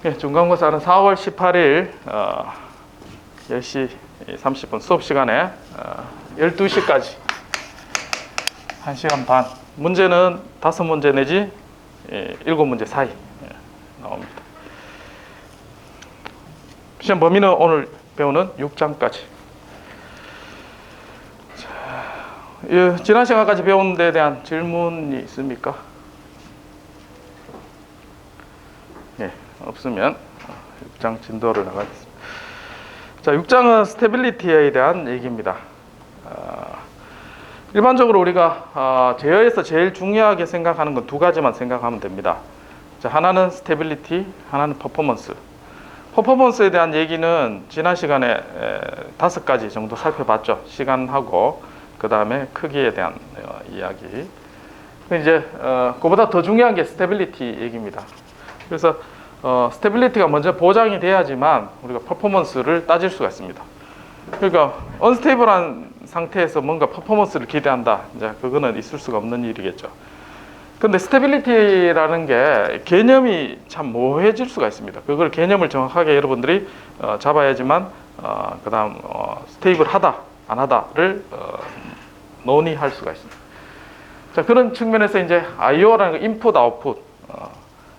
예, 중간고사는 4월 18일 10시 30분 수업 시간에 12시까지 1시간 반. 문제는 5문제 내지 7문제 사이 나옵니다. 시험 범위는 오늘 배우는 6장까지. 지난 시간까지 배운 데 대한 질문이 있습니까? 예, 없으면 6장 진도를 나가겠습니다. 자, 6장은 스테빌리티에 대한 얘기입니다. 일반적으로 우리가 제어에서 제일 중요하게 생각하는 건 두 가지만 생각하면 됩니다. 자, 하나는 스테빌리티, 하나는 퍼포먼스. 퍼포먼스에 대한 얘기는 지난 시간에 5가지 정도 살펴봤죠. 시간하고 그 다음에 크기에 대한 이야기. 이제 그보다 더 중요한 게 스테빌리티 얘기입니다. 그래서 스테빌리티가 먼저 보장이 돼야지만 우리가 퍼포먼스를 따질 수가 있습니다. 그러니까 언스테이블한 상태에서 뭔가 퍼포먼스를 기대한다. 이제 그거는 있을 수가 없는 일이겠죠. 근데 스테빌리티라는 게 개념이 참 모호해질 수가 있습니다. 그걸 개념을 정확하게 여러분들이 잡아야지만 그 다음 스테이블하다 안 하다를 논의할 수가 있습니다. 자, 그런 측면에서 이제 I/O라는 거 인풋 아웃풋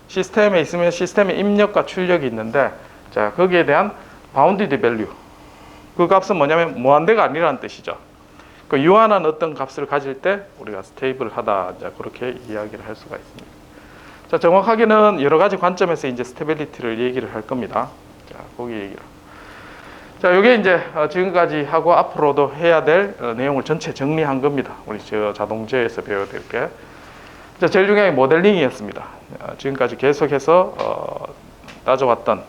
시스템에 있으면 시스템의 입력과 출력이 있는데, 자, 거기에 대한 바운디드 밸류, 그 값은 뭐냐면 무한대가 아니라는 뜻이죠. 그 유한한 어떤 값을 가질 때 우리가 스테이블하다, 그렇게 이야기를 할 수가 있습니다. 자, 정확하게는 여러 가지 관점에서 이제 스테빌리티를 얘기를 할 겁니다. 자, 거기 얘기를. 자, 이게 이제 지금까지 하고 앞으로도 해야 될 내용을 전체 정리한 겁니다. 우리 저 자동제에서 배워야 될 게. 자, 제일 중요한 게 모델링이었습니다. 지금까지 계속해서 따져왔던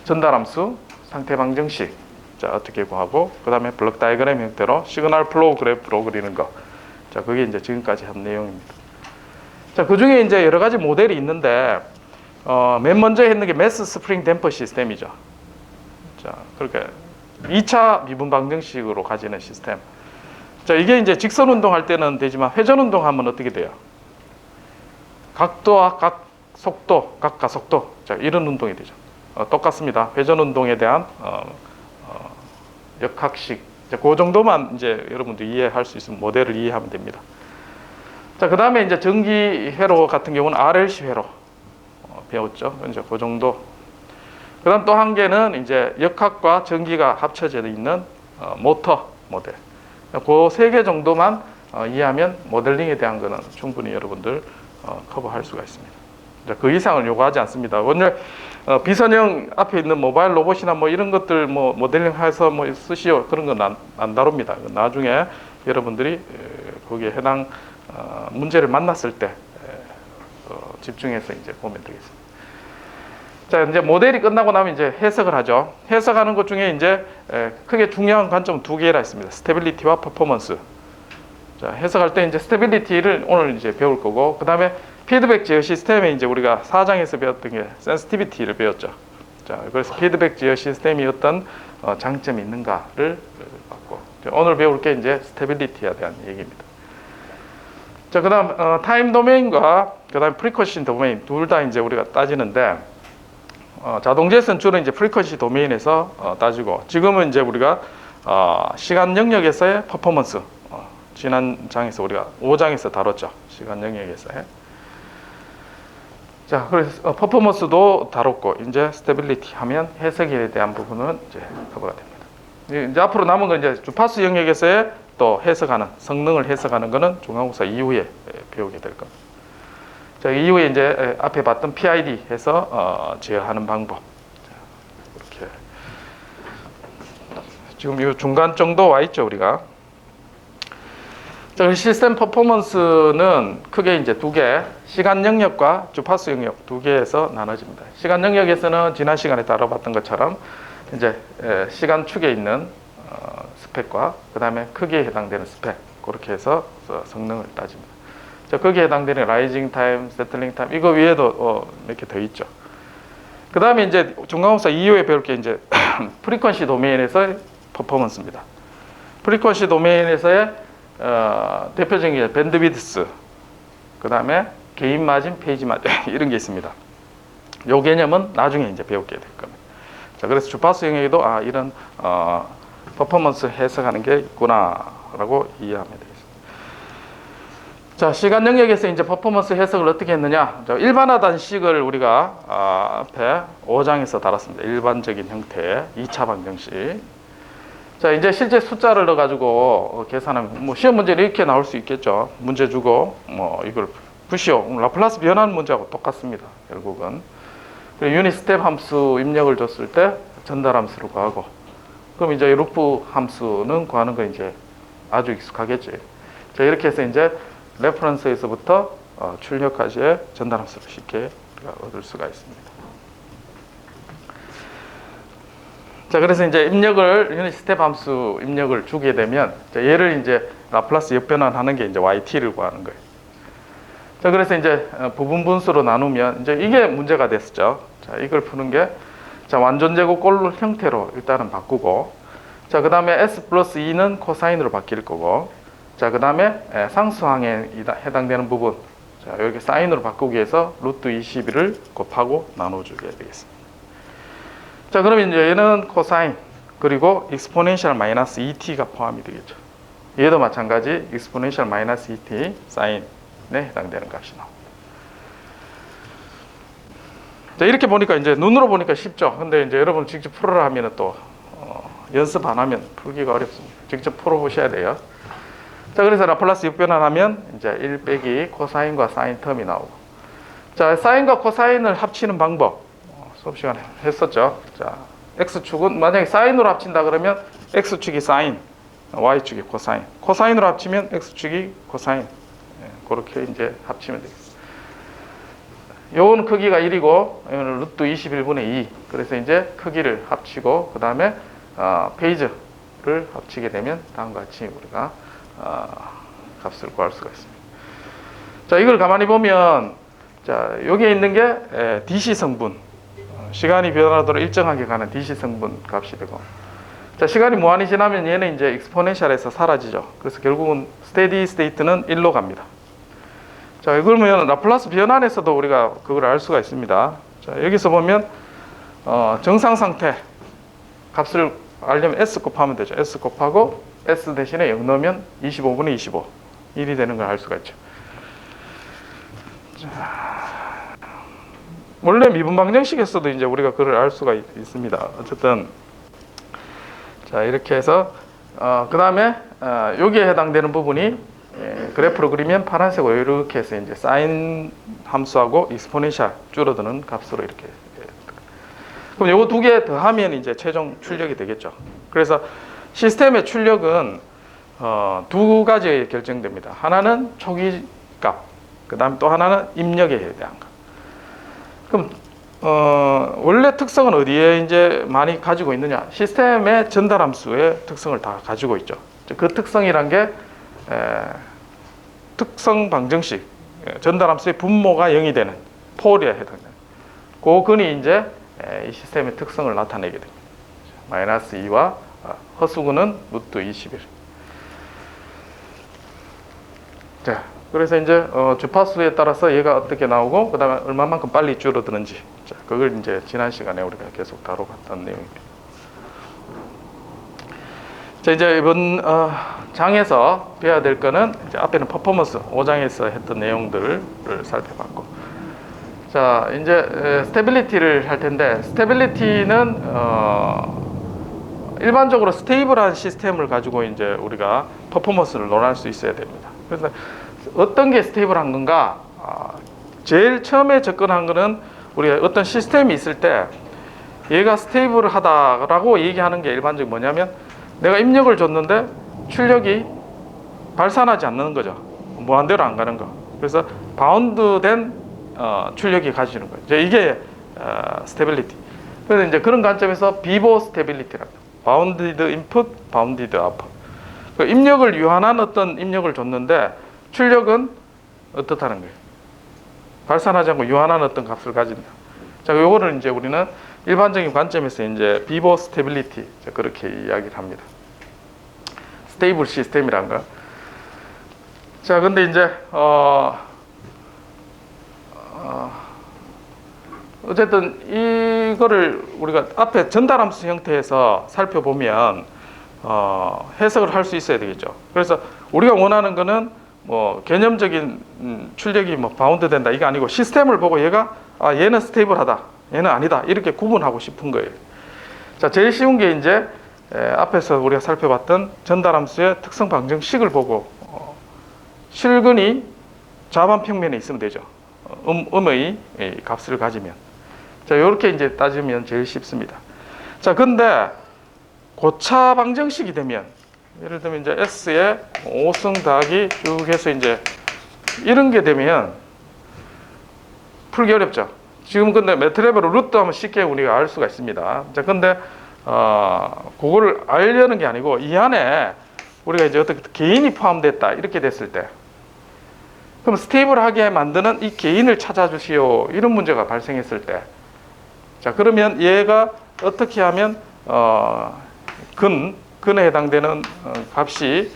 전달함수, 상태 방정식, 자, 어떻게 구하고, 그 다음에 블록 다이어그램 형태로 시그널 플로우 그래프로 그리는 거. 자, 그게 이제 지금까지 한 내용입니다. 자, 그 중에 이제 여러 가지 모델이 있는데, 맨 먼저 했는 게 매스 스프링 댐퍼 시스템이죠. 자, 그렇게 2차 미분 방정식으로 가지는 시스템. 자, 이게 이제 직선 운동할 때는 되지만 회전 운동하면 어떻게 돼요? 각도와 각 속도, 각 가속도. 자, 이런 운동이 되죠. 똑같습니다. 회전 운동에 대한 역학식. 자, 그 정도만 이제 여러분들 이해할 수 있으면 모델을 이해하면 됩니다. 자, 그 다음에 이제 전기 회로 같은 경우는 RLC 회로 배웠죠. 이제 그 정도. 그 다음 또 한 개는 이제 역학과 전기가 합쳐져 있는 모터 모델. 그 3개 정도만 이해하면 모델링에 대한 거는 충분히 여러분들 커버할 수가 있습니다. 그 이상을 요구하지 않습니다. 원래 비선형 앞에 있는 모바일 로봇이나 뭐 이런 것들 뭐 모델링해서 뭐 쓰시오, 그런 건 안 다룹니다. 나중에 여러분들이 거기에 해당 문제를 만났을 때 집중해서 이제 보면 되겠습니다. 자, 이제 모델이 끝나고 나면 이제 해석을 하죠. 해석하는 것 중에 이제 크게 중요한 관점 2개라 있습니다. 스테빌리티와 퍼포먼스. 자, 해석할 때 이제 스테빌리티를 오늘 이제 배울 거고, 그 다음에 피드백 제어 시스템에 이제 우리가 4장에서 배웠던 게 센시티비티를 배웠죠. 자, 그래서 피드백 제어 시스템이 어떤 장점이 있는가를 봤고, 오늘 배울 게 이제 스테빌리티에 대한 얘기입니다. 자, 그 다음 타임 도메인과 그 다음 프리쿼시 도메인 둘 다 이제 우리가 따지는데, 자동제에서는 주로 이제 프리쿼시 도메인에서 따지고, 지금은 이제 우리가 시간 영역에서의 퍼포먼스, 지난 장에서 우리가 5장에서 다뤘죠. 시간 영역에서의. 자, 그래서 퍼포먼스도 다뤘고, 이제 스테빌리티 하면 해석에 대한 부분은 이제 커버가 됩니다. 이제 앞으로 남은 건 이제 주파수 영역에서의 또 해석하는, 성능을 해석하는 거는 중간고사 이후에 배우게 될 겁니다. 자, 이후에 이제 앞에 봤던 PID 해서 제어하는 방법. 자, 이렇게. 지금 이 중간 정도 와 있죠, 우리가. 자, 시스템 퍼포먼스는 크게 이제 2개, 시간 영역과 주파수 영역 2개에서 나눠집니다. 시간 영역에서는 지난 시간에 다뤄봤던 것처럼 이제 시간 축에 있는 스펙과 그 다음에 크기에 해당되는 스펙, 그렇게 해서 성능을 따집니다. 자, 거기에 해당되는 라이징 타임, 세틀링 타임, 이거 위에도 몇 개 더 있죠. 그 다음에 이제 중간고사 이후에 배울 게 이제 프리퀀시 도메인에서의 퍼포먼스입니다. 프리퀀시 도메인에서의 대표적인 게 밴드위드스, 그 다음에 개인 마진, 페이지 마진 이런 게 있습니다. 요 개념은 나중에 이제 배우게 될 겁니다. 자, 그래서 주파수 영역에도 이런 퍼포먼스 해석하는 게 있구나라고 이해하면 되겠습니다. 자, 시간 영역에서 이제 퍼포먼스 해석을 어떻게 했느냐? 자, 일반화된 식을 우리가 앞에 5장에서 다뤘습니다. 일반적인 형태의 2차 방정식. 자, 이제 실제 숫자를 넣어가지고 계산하면 뭐 시험 문제는 이렇게 나올 수 있겠죠. 문제 주고 뭐 이걸 푸시오, 라플라스 변환 문제하고 똑같습니다. 결국은 유닛 스텝 함수 입력을 줬을 때 전달 함수를 구하고, 그럼 이제 루프 함수는 구하는 거 이제 아주 익숙하겠지. 자, 이렇게 해서 이제 레퍼런스에서부터 출력까지의 전달 함수를 쉽게 얻을 수가 있습니다. 자, 그래서 이제 입력을 유닛 스텝 함수 입력을 주게 되면 얘를 이제 라플라스 역변환하는 게 이제 yt를 구하는 거예요. 자, 그래서 이제 부분 분수로 나누면 이제 이게 문제가 됐었죠. 자, 이걸 푸는 게 자, 완전 제곱 꼴 형태로 일단은 바꾸고, 자, 그 다음에 s 플러스 2는 코사인으로 바뀔 거고, 자, 그 다음에 상수항에 해당되는 부분, 자, 여기 사인으로 바꾸기 위해서 루트 21을 곱하고 나눠주게 되겠습니다. 자, 그러면 이제 얘는 코사인, 그리고 익스포넨셜 마이너스 2t가 포함이 되겠죠. 얘도 마찬가지 익스포넨셜 마이너스 2t 사인에 해당되는 값이 나옵니다. 자, 이렇게 보니까 이제 눈으로 보니까 쉽죠. 근데 이제 여러분 직접 풀으라 하면 또 연습 안 하면 풀기가 어렵습니다. 직접 풀어보셔야 돼요. 자, 그래서 라플라스 역변환하면 이제 1 빼기 코사인과 사인 텀이 나오고, 자, 사인과 코사인을 합치는 방법 수업 시간에 했었죠. 자, x축은 만약에 사인으로 합친다 그러면 x축이 사인, y축이 코사인, 코사인으로 합치면 x축이 코사인, 그렇게 이제 합치면 되겠습니다. 요건 크기가 1이고 요는 루트 21분의 2. 그래서 이제 크기를 합치고 그 다음에 페이지를 합치게 되면 다음과 같이 우리가 값을 구할 수가 있습니다. 자, 이걸 가만히 보면 자, 여기에 있는 게 DC 성분, 시간이 변하도록 일정하게 가는 DC 성분 값이 되고, 자, 시간이 무한히 지나면 얘는 이제 익스포넨셜에서 사라지죠. 그래서 결국은 스테디 스테이트는 1로 갑니다. 자, 그러면 라플라스 변환에서도 우리가 그걸 알 수가 있습니다. 자, 여기서 보면 정상 상태 값을 알려면 s 곱하면 되죠. s 곱하고 s 대신에 0 넣으면 25분의 25 1이 되는 걸 알 수가 있죠. 자, 원래 미분 방정식에서도 이제 우리가 그걸 알 수가 있습니다. 어쨌든 자, 이렇게 해서 그 다음에 여기에 해당되는 부분이 그래프로 그리면 파란색으로 이렇게 해서 이제 사인 함수하고 익스포넨셜 줄어드는 값으로 이렇게. 그럼 요거 두 개 더하면 이제 최종 출력이 되겠죠. 그래서 시스템의 출력은 두 가지에 결정됩니다. 하나는 초기 값, 그 다음 또 하나는 입력에 대한 값. 그럼 원래 특성은 어디에 이제 많이 가지고 있느냐? 시스템의 전달 함수의 특성을 다 가지고 있죠. 그 특성이란 게 특성 방정식, 전달 함수의 분모가 0이 되는 폴에 해당되는 그 근이 이제 이 시스템의 특성을 나타내게 됩니다. 마이너스 2와 허수근은 루트 21. 자, 그래서 이제 주파수에 따라서 얘가 어떻게 나오고 그 다음에 얼마만큼 빨리 줄어드는지, 자, 그걸 이제 지난 시간에 우리가 계속 다뤄봤던 내용입니다. 자, 이제 이번 장에서 배워야 될 거는 이제 앞에는 퍼포먼스 5장에서 했던 내용들을 살펴봤고, 자, 이제 스테빌리티를 할 텐데, 스테빌리티는 일반적으로 스테이블한 시스템을 가지고 이제 우리가 퍼포먼스를 논할 수 있어야 됩니다. 그래서 어떤 게 스테이블한 건가? 제일 처음에 접근한 거는 우리가 어떤 시스템이 있을 때 얘가 스테이블하다라고 얘기하는 게 일반적으로 뭐냐면, 내가 입력을 줬는데 출력이 발산하지 않는 거죠. 무한대로 안 가는 거. 그래서 바운드된 출력이 가지는 거예요. 이게 스테빌리티. 그래서 이제 그런 관점에서 비보 스테빌리티랍니다. 바운디드 인풋, 바운디드 아웃풋. 입력을 유한한 어떤 입력을 줬는데 출력은 어떻다는 거예요. 발산하지 않고 유한한 어떤 값을 가진다. 자, 요거를 이제 우리는 일반적인 관점에서 이제 비보 스테빌리티, 그렇게 이야기를 합니다. 스테이블 시스템이란 거. 자, 근데 이제 어쨌든 이거를 우리가 앞에 전달함수 형태에서 살펴보면 해석을 할 수 있어야 되겠죠. 그래서 우리가 원하는 거는 뭐 개념적인 출력이 뭐 바운드 된다 이게 아니고 시스템을 보고 얘가 얘는 스테이블하다, 얘는 아니다 이렇게 구분하고 싶은 거예요. 자, 제일 쉬운 게 이제 앞에서 우리가 살펴봤던 전달함수의 특성 방정식을 보고 실근이 좌반 평면에 있으면 되죠. 음의 값을 가지면. 자, 이렇게 이제 따지면 제일 쉽습니다. 자, 근데 고차 방정식이 되면 예를 들면 이제 S에 5승 더하기 쭉 해서 이제 이런 게 되면 풀기 어렵죠. 지금 근데 매트랩으로 루트 하면 쉽게 우리가 알 수가 있습니다. 자, 근데 그거를 알려는 게 아니고 이 안에 우리가 이제 어떻게 개인이 포함됐다 이렇게 됐을 때 그럼 스테이블하게 만드는 이 개인을 찾아주시오 이런 문제가 발생했을 때 자, 그러면 얘가 어떻게 하면 근에 해당되는 값이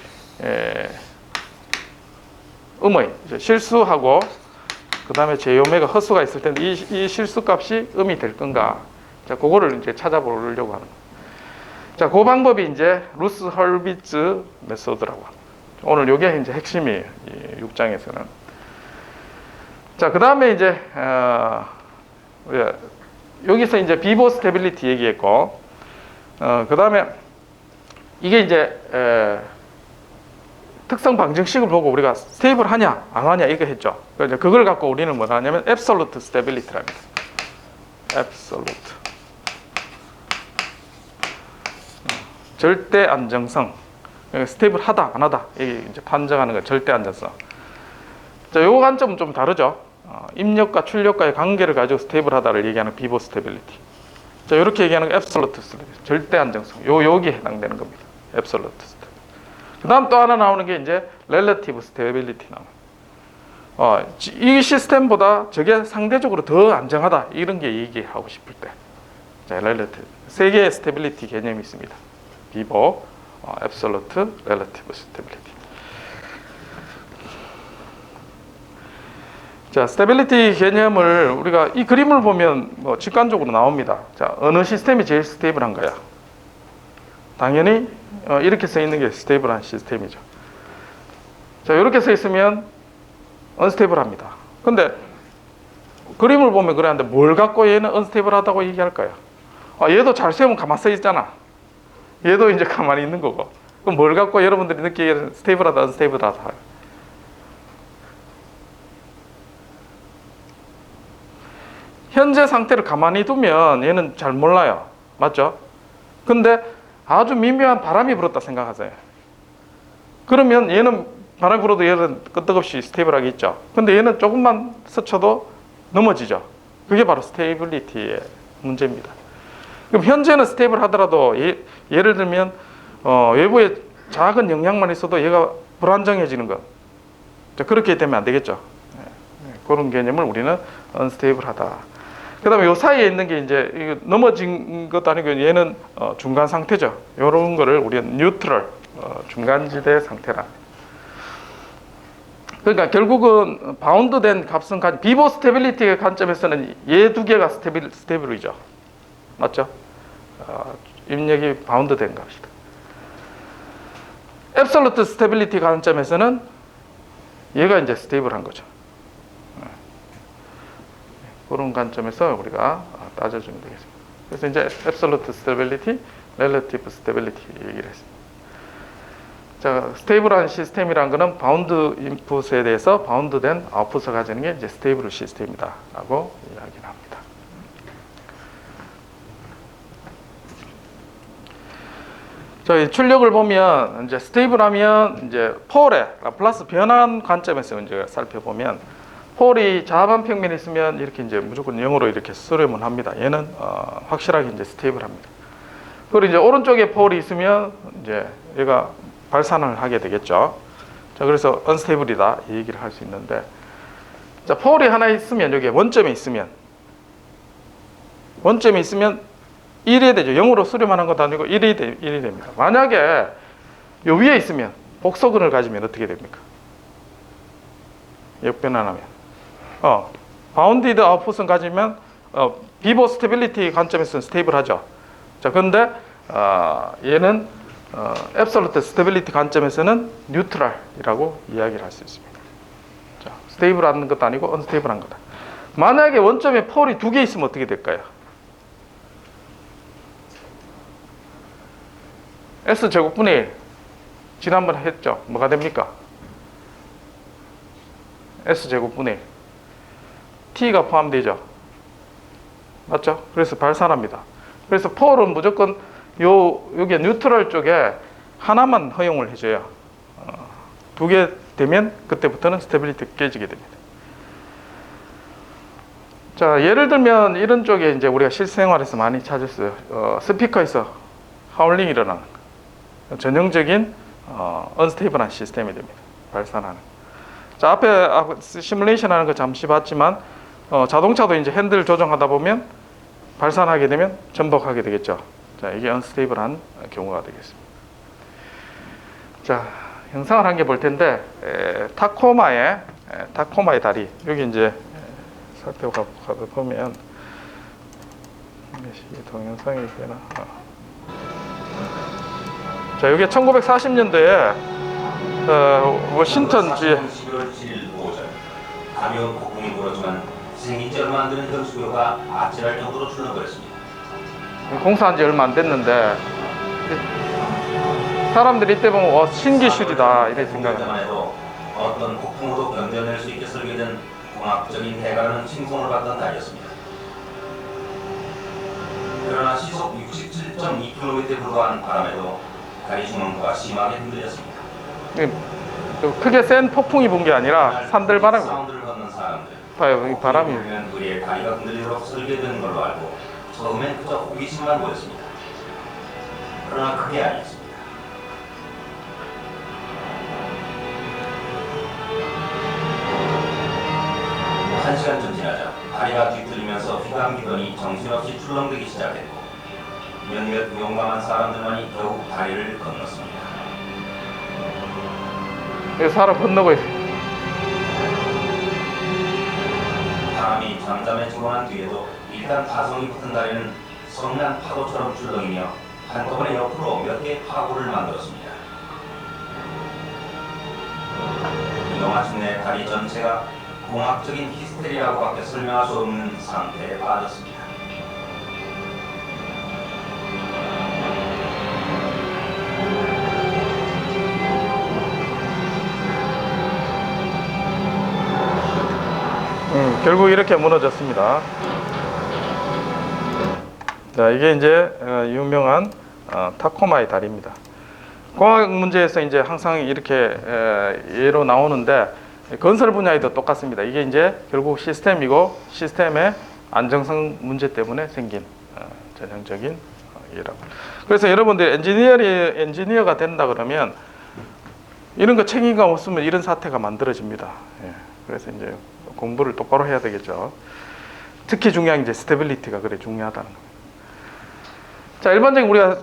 음의 실수하고 그 다음에 제오메가 허수가 있을 텐데 이 실수 값이 음이 될 건가? 자, 그거를 이제 찾아보려고 하는. 자, 그 방법이 이제 루스 헐비츠 메소드라고 합니다. 오늘 이게 이제 핵심이에요. 이 6장에서는. 자, 그 다음에 이제 여기서 이제 비보 스테빌리티 얘기했고, 그 다음에 이게 이제 특성 방정식을 보고 우리가 스테이블 하냐 안 하냐 이거 했죠. 그래서 그걸 갖고 우리는 뭐 하냐면 absolute stability랍니다. absolute 절대 안정성. 스테이블 하다 안 하다 이게 이제 판정하는 거 절대 안정성. 자, 요 관점은 좀 다르죠. 입력과 출력과의 관계를 가지고 스테이블 하다를 얘기하는 비보 스테빌리티. 자, 이렇게 얘기하는 거 absolute stability 절대 안정성. 여기에 해당되는 겁니다. absolute stability. 그 다음 또 하나 나오는 게 이제 relative stability 나와요. 이 시스템보다 저게 상대적으로 더 안정하다 이런 게 얘기하고 싶을 때 자, relative 세 개의 스테빌리티 개념이 있습니다. 비보, absolute, relative stability. 자, 스테빌리티 개념을 우리가 이 그림을 보면 뭐 직관적으로 나옵니다. 자, 어느 시스템이 제일 스테이블한가요? 당연히 이렇게 써 있는 게 스테이블한 시스템이죠. 자, 이렇게 써 있으면 언스테이블합니다. 근데 그림을 보면 그러는데 뭘 갖고 얘는 언스테이블하다고 얘기할까요? 얘도 잘 세우면 가만 써 있잖아. 얘도 이제 가만히 있는 거고. 그럼 뭘 갖고 여러분들이 느끼기에는 스테이블하다, 언스테이블하다. 현재 상태를 가만히 두면 얘는 잘 몰라요. 맞죠? 근데 아주 미묘한 바람이 불었다 생각하세요. 그러면 얘는 바람이 불어도 얘는 끄떡없이 스테이블하게 있죠. 근데 얘는 조금만 스쳐도 넘어지죠. 그게 바로 스테이블리티의 문제입니다. 그럼 현재는 스테이블 하더라도 예를 들면 외부에 작은 영향만 있어도 얘가 불안정해지는 것. 자, 그렇게 되면 안 되겠죠. 그런 개념을 우리는 언스테이블하다. 그 다음에 요 사이에 있는 게 이제 넘어진 것도 아니고 얘는 중간 상태죠. 이런 거를 우리는 뉴트럴, 중간지대 상태라. 그러니까 결국은 바운드된 값은 비보 스테빌리티의 관점에서는 얘 두 개가 스테빌이죠. 맞죠? 입력이 바운드된 값이다. 앱솔루트 스테빌리티 관점에서는 얘가 이제 스테이블한 거죠. 그런 관점에서 우리가 따져주면 되겠습니다. 그래서 이제 absolute stability, relative stability 얘기를 했습니다. 자, 스테이블한 시스템이란 거는 바운드 인풋에 대해서 바운드된 아웃풋을 가지는 게 이제 스테이블 시스템이다라고 이야기를 합니다. 자, 이 출력을 보면 이제 스테이블하면 이제 폴의 라플라스 변환 관점에서 이제 살펴보면 폴이 좌반 평면에 있으면 이렇게 이제 무조건 0으로 이렇게 수렴을 합니다. 얘는 확실하게 이제 스테이블합니다. 그리고 이제 오른쪽에 폴이 있으면 이제 얘가 발산을 하게 되겠죠. 자, 그래서 언스테이블이다 이 얘기를 할 수 있는데, 자, 폴이 하나 있으면 여기에 원점에 있으면 1이 되죠. 0으로 수렴하는 것도 아니고 1이 됩니다. 만약에 요 위에 있으면 복소근을 가지면 어떻게 됩니까? 역변환하면 바운디드 아웃풋을 가지면 비보 스테빌리티 관점에서는 스테이블하죠. 자, 그런데 얘는 앱솔루트 스테빌리티 관점에서는 뉴트럴이라고 이야기를 할 수 있습니다. 자, 스테이블한 것도 아니고 언스테이블한 거다. 만약에 원점에 폴이 두 개 있으면 어떻게 될까요? S제곱분의 1. 지난번에 했죠. 뭐가 됩니까? S제곱분의 1. T가 포함되죠. 맞죠? 그래서 발산합니다. 그래서 폴은 무조건 여기 뉴트럴 쪽에 하나만 허용을 해줘요. 두 개 되면 그때부터는 스테빌리티 깨지게 됩니다. 자, 예를 들면 이런 쪽에 이제 우리가 실생활에서 많이 찾았어요. 스피커에서 하울링이 일어나는 거. 전형적인 언스테이블한 시스템이 됩니다. 발산하는. 자, 앞에 시뮬레이션 하는 거 잠시 봤지만 자동차도 이제 핸들 조정하다 보면 발산하게 되면 전복하게 되겠죠. 자, 이게 언스테이블한 경우가 되겠습니다. 자, 형상을 한 개 볼 텐데 타코마의 다리 여기 이제 살펴가 보면 동영상이 되나? 자, 여기 1940년도에 워싱턴주에 11월 7일 오전 가벼운 폭풍이 불었지만 생긴 지 얼마 안 되는 현수교가 아찔할 정도로 출렁거렸습니다. 공사한 지 얼마 안 됐는데 사람들이 이때 보면 신기술이다 이렇게 생각합니다. 해도 어떤 폭풍으로 견뎌낼 수 있게 설계된 공학적인 해가라는 칭송을 받던 달이었습니다. 그러나 시속 67.2km에 불과한 바람에도 다리 중앙부가 심하게 흔들렸습니다. 크게 센 폭풍이 분 게 아니라 산들바람이 사운드를 걷는 사람들. 봐요, 이 바람이. 우리의 다리가 흔들리도록 설계된 걸로 알고 처음엔 그저 호기심만 보였습니다. 그러나 그게 아니었습니다. 한 시간쯤 지나자 다리가 뒤틀리면서 휘감기더니 정신없이 출렁대기 시작했고 몇몇 용감한 사람들만이 결국 다리를 건넜습니다. 사람 건너고 있어요. 바람이 잠잠해지고 난 뒤에도 일단 파성이 붙은 다리는 성난 파도처럼 출렁이며 한꺼번에 옆으로 몇 개의 파고를 만들었습니다. 이거 마침내 다리 전체가 공학적인 히스테리라고밖에 설명할 수 없는 상태에 빠졌습니다. 결국 이렇게 무너졌습니다. 자, 이게 이제 유명한 타코마의 다리입니다. 공학 문제에서 이제 항상 이렇게 예로 나오는데 건설 분야에도 똑같습니다. 이게 이제 결국 시스템이고 시스템의 안정성 문제 때문에 생긴 전형적인 예라고. 그래서 여러분들 엔지니어가 된다 그러면 이런 거 책임감 없으면 이런 사태가 만들어집니다. 예. 그래서 이제 공부를 똑바로 해야 되겠죠. 특히 중요한 이제 스테빌리티가 그래 중요하다는 겁니다. 자, 일반적인 우리가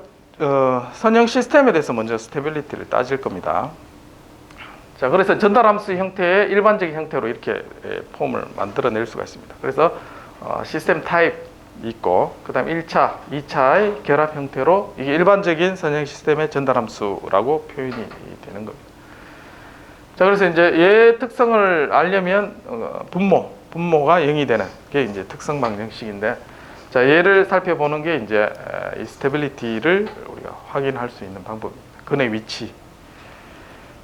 선형 시스템에 대해서 먼저 스테빌리티를 따질 겁니다. 자, 그래서 전달함수 형태의 일반적인 형태로 이렇게 폼을 만들어낼 수가 있습니다. 그래서 시스템 타입 있고, 그 다음 1차, 2차의 결합 형태로 이게 일반적인 선형 시스템의 전달함수라고 표현이 되는 겁니다. 자, 그래서 이제 얘 특성을 알려면 분모가 0이 되는 게 이제 특성 방정식인데, 자, 얘를 살펴보는 게 이제 이 스테빌리티를 우리가 확인할 수 있는 방법입니다. 근의 위치.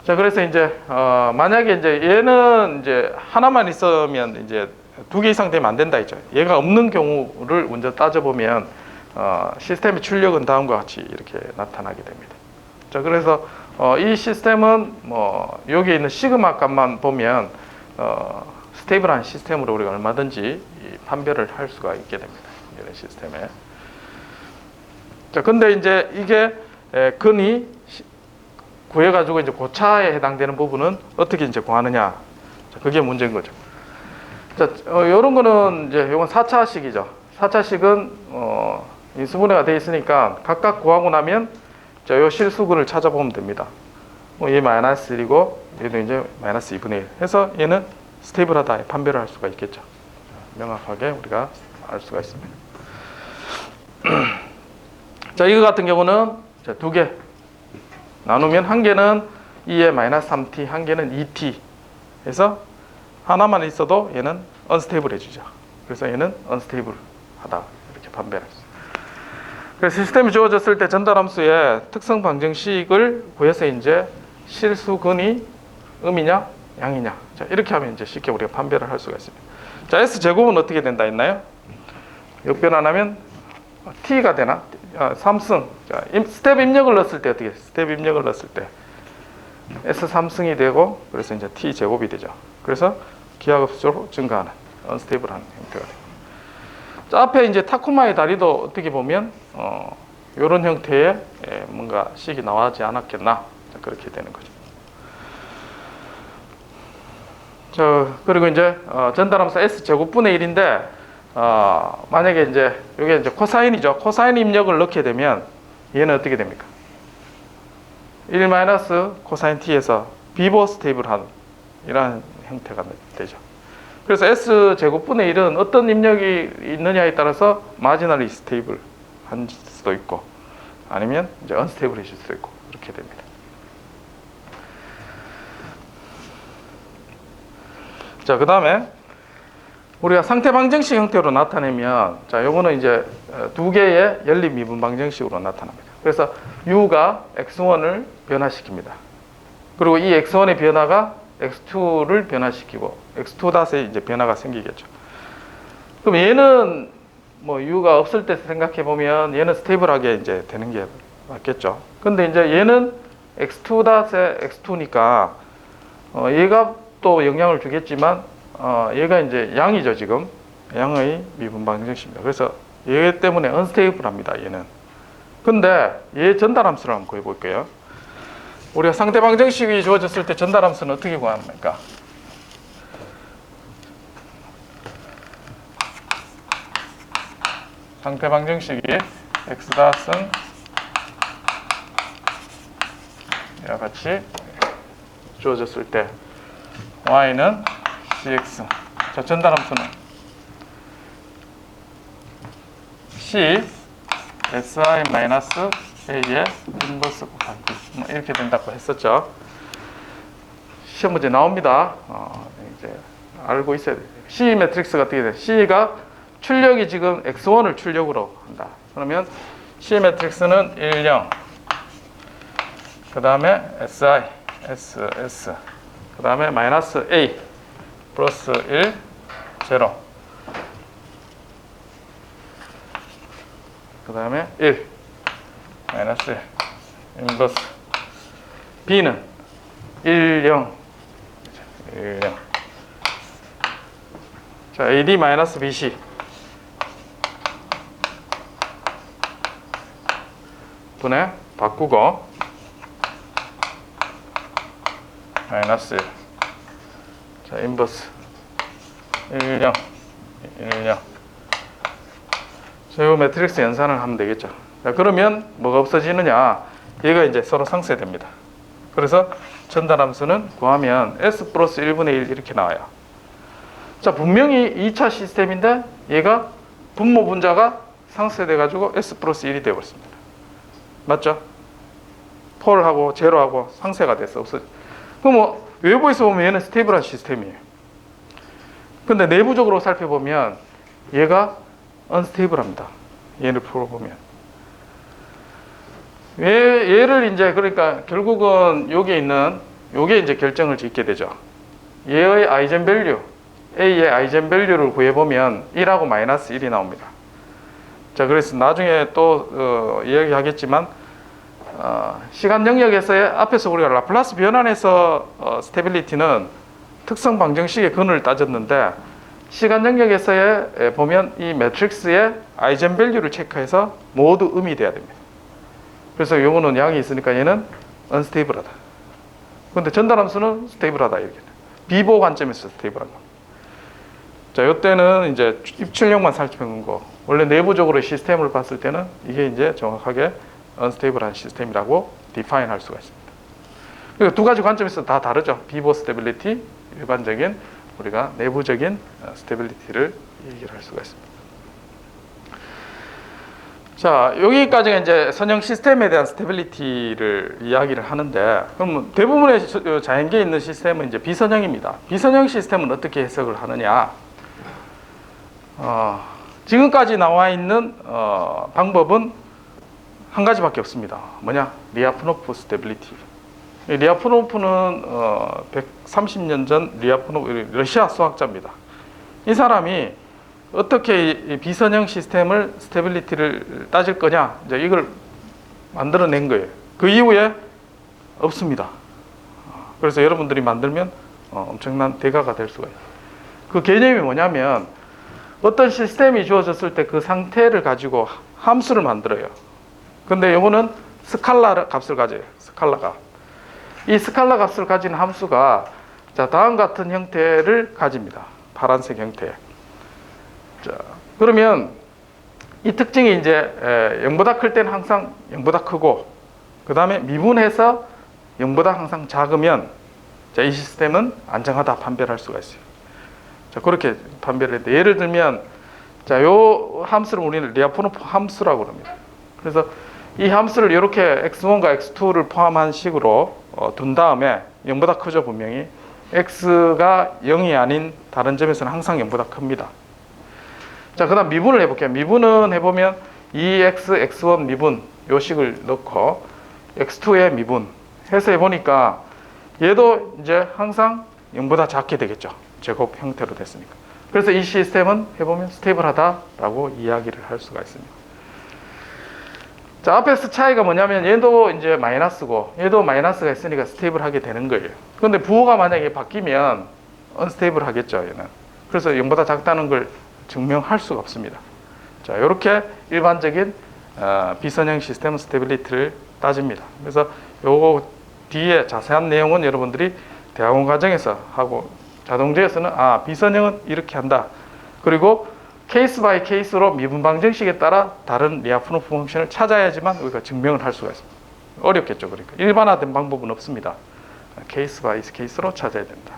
자, 그래서 이제 만약에 이제 얘는 이제 하나만 있으면 이제 두 개 이상 되면 안 된다 했죠. 얘가 없는 경우를 먼저 따져보면 시스템의 출력은 다음과 같이 이렇게 나타나게 됩니다. 자, 그래서 이 시스템은 여기 있는 시그마 값만 보면 스테이블한 시스템으로 우리가 얼마든지 판별을 할 수가 있게 됩니다. 이런 시스템에. 자, 근데 이제 이게 근이 구해가지고 이제 고차에 해당되는 부분은 어떻게 이제 구하느냐. 자, 그게 문제인 거죠. 자, 요런 거는 이제 요건 4차식이죠. 4차식은 인수분해가 되어 있으니까 각각 구하고 나면 자, 요 실수근을 찾아보면 됩니다. 얘 마이너스 1이고 얘도 이제 마이너스 2분의 1 해서 얘는 스테이블하다 판별을 할 수가 있겠죠. 명확하게 우리가 알 수가 있습니다. 자, 이거 같은 경우는 두 개 나누면 한 개는 2의 마이너스 3t, 한 개는 2t 해서 하나만 있어도 얘는 언스테이블 해주죠. 그래서 얘는 언스테이블하다 이렇게 판별할 수 있어요. 그래서 시스템이 주어졌을 때 전달함수의 특성 방정식을 구해서 이제 실수근이 음이냐 양이냐, 자, 이렇게 하면 이제 쉽게 우리가 판별을 할 수가 있습니다. 자, S 제곱은 어떻게 된다 했나요? 역변환하면 t가 되나? 3승. 자, 스텝 입력을 넣었을 때 어떻게? 스텝 입력을 넣었을 때 S 3승이 되고, 그래서 이제 t 제곱이 되죠. 그래서 기하급수로 증가하는 언스테이블한 형태가 됩니다. 자, 앞에 이제 타쿠마의 다리도 어떻게 보면 이런 형태의 뭔가 식이 나오지 않았겠나, 자, 그렇게 되는 거죠. 자, 그리고 이제 전달함수 S 제곱분의 1인데 만약에 이제 이게 이제 코사인이죠. 코사인 입력을 넣게 되면 얘는 어떻게 됩니까? 1 마이너스 코사인 t에서 비보 스테이블한 이런 형태가 되죠. 그래서 S 제곱분의 1은 어떤 입력이 있느냐에 따라서 마지널리 스테이블 할 수도 있고 아니면 이제 언스테이블해질 수도 있고 이렇게 됩니다. 자, 그 다음에 우리가 상태 방정식 형태로 나타내면, 자, 요거는 이제 두 개의 연립 미분 방정식으로 나타납니다. 그래서 U가 X1을 변화시킵니다. 그리고 이 X1의 변화가 X2를 변화시키고 X2닷에 이제 변화가 생기겠죠. 그럼 얘는 뭐 U가 없을 때 생각해 보면 얘는 스테이블하게 이제 되는 게 맞겠죠. 근데 이제 얘는 X2닷에 X2니까 얘가 또 영향을 주겠지만 얘가 이제 양이죠. 지금 양의 미분 방정식입니다. 그래서 얘 때문에 언스테이블합니다. 얘는. 근데 얘 전달함수를 한번 구해볼게요. 우리가 상태 방정식이 주어졌을 때 전달함수는 어떻게 구합니까? 상태 방정식이 x-은 이와 같이 주어졌을 때 y는 cx. 자, 전달함수는 c si-a의 인버스 곱하기 이렇게 된다고 했었죠. 시험 문제 나옵니다. 이제 알고 있어야 돼요. C 매트릭스가 어떻게 돼? C가 출력이 지금 X1을 출력으로 한다. 그러면 C 매트릭스는 1, 0. 그 다음에 SI, SS. 그 다음에 마이너스 A, 플러스 1, 0. 그 다음에 1, 마이너스 1, 인버스. B는 1, 0. 1, 0. 자, AD 마이너스 BC. 분해 바꾸고 마이너스 1. 자, 인버스 1, 0. 1, 0. 자, 이 매트릭스 연산을 하면 되겠죠. 자, 그러면 뭐가 없어지느냐? 얘가 이제 서로 상쇄됩니다. 그래서 전달함수는 구하면 S 플러스 1분의 1 이렇게 나와요. 자, 분명히 2차 시스템인데 얘가 분모 분자가 상쇄돼 가지고 S 플러스 1이 되어 버렸습니다. 맞죠? 폴하고 제로하고 상쇄가 돼서 없어져. 그럼 뭐 외부에서 보면 얘는 스테이블한 시스템이에요. 근데 내부적으로 살펴보면 얘가 언스테이블합니다. 얘를 풀어보면. 얘를 이제 그러니까 결국은 여기에 있는 요게 이제 결정을 짓게 되죠. 얘의 아이젠 밸류, A의 아이젠 밸류를 구해보면 1하고 마이너스 1이 나옵니다. 자, 그래서 나중에 또 이야기하겠지만 시간 영역에서의 앞에서 우리가 라플라스 변환에서 스테빌리티는 특성 방정식의 근을 따졌는데 시간 영역에서의 보면 이 매트릭스의 아이젠 밸류를 체크해서 모두 음이 돼야 됩니다. 그래서 요거는 양이 있으니까 얘는 언스테이블하다. 근데 전달함수는 스테이블하다 이렇게. 비보 관점에서 스테이블한 겁니다. 자, 요때는 이제 입출력만 살펴본 거. 원래 내부적으로 시스템을 봤을 때는 이게 이제 정확하게 언스테이블한 시스템이라고 디파인 할 수가 있습니다. 그리고 두 가지 관점에서 다 다르죠. 비보 스테빌리티, 일반적인 우리가 내부적인 스테빌리티를 얘기를 할 수가 있습니다. 자, 여기까지가 이제 선형 시스템에 대한 스테빌리티를 이야기를 하는데, 그럼 대부분의 자연계에 있는 시스템은 이제 비선형입니다. 비선형 시스템은 어떻게 해석을 하느냐? 지금까지 나와 있는 방법은 한 가지밖에 없습니다. 뭐냐? 리아프노프 스테빌리티. 리아프노프는 130년 전 리아프노프 러시아 수학자입니다. 이 사람이 어떻게 이 비선형 시스템을 스테빌리티를 따질 거냐, 이제 이걸 만들어낸 거예요. 그 이후에 없습니다. 그래서 여러분들이 만들면 엄청난 대가가 될 수가 있어요. 그 개념이 뭐냐면 어떤 시스템이 주어졌을 때 그 상태를 가지고 함수를 만들어요. 근데 이거는 스칼라 값을 가져요. 스칼라 값. 이 스칼라 값을 가진 함수가 자, 다음 같은 형태를 가집니다. 파란색 형태. 자, 그러면 이 특징이 이제 0보다 클 때는 항상 0보다 크고, 그 다음에 미분해서 0보다 항상 작으면 자, 이 시스템은 안정하다 판별할 수가 있어요. 자, 그렇게 판별을 해도 예를 들면 자, 요 함수를 우리는 리아프노프 함수라고 합니다. 그래서 이 함수를 이렇게 x1과 x2를 포함한 식으로 둔 다음에 0보다 크죠, 분명히. x가 0이 아닌 다른 점에서는 항상 0보다 큽니다. 자, 그 다음 미분을 해볼게요. 미분은 해보면 2x, x1 미분 요 식을 넣고 x2의 미분 해서 해보니까 얘도 이제 항상 0보다 작게 되겠죠. 제곱 형태로 됐으니까. 그래서 이 시스템은 해보면 스테이블하다라고 이야기를 할 수가 있습니다. 자, 앞에서 차이가 뭐냐면 얘도 이제 마이너스고 얘도 마이너스가 있으니까 스테이블하게 되는 거예요. 그런데 부호가 만약에 바뀌면 언스테이블 하겠죠, 얘는. 그래서 0보다 작다는 걸 증명할 수가 없습니다. 자, 이렇게 일반적인 비선형 시스템 스테빌리티를 따집니다. 그래서 요거 뒤에 자세한 내용은 여러분들이 대학원 과정에서 하고 자동제에서는 비선형은 이렇게 한다. 그리고 케이스 바이 케이스로 미분 방정식에 따라 다른 리아프노프 펑션을 찾아야지만 우리가 증명을 할 수가 있습니다. 어렵겠죠, 그러니까 일반화된 방법은 없습니다. 케이스 바이 케이스로 찾아야 된다.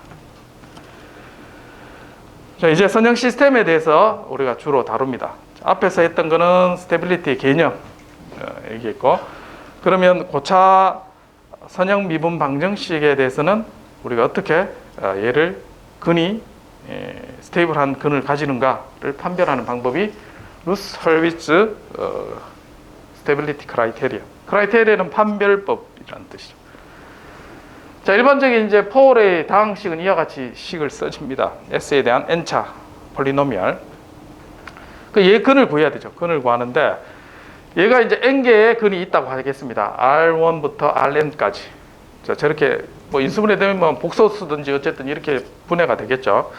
자, 이제 선형 시스템에 대해서 우리가 주로 다룹니다. 앞에서 했던 거는 스테빌리티의 개념 얘기했고, 그러면 고차 선형 미분 방정식에 대해서는 우리가 어떻게 얘를 근이 스테이블한 근을 가지는가를 판별하는 방법이 루스 헐비츠 스테빌리티 크라이테리언. 크라이테리언은 판별법이라는 뜻이죠. 자, 일반적인 이제 포울의 다항식은 이와 같이 식을 써집니다. S에 대한 n차 폴리노미얼. 얘 근을 구해야 되죠. 근을 구하는데 얘가 이제 n개의 근이 있다고 하겠습니다. R1부터 Rn까지. 자, 저렇게 뭐 인수분해 되면 뭐 복소수든지 어쨌든 이렇게 분해가 되겠죠.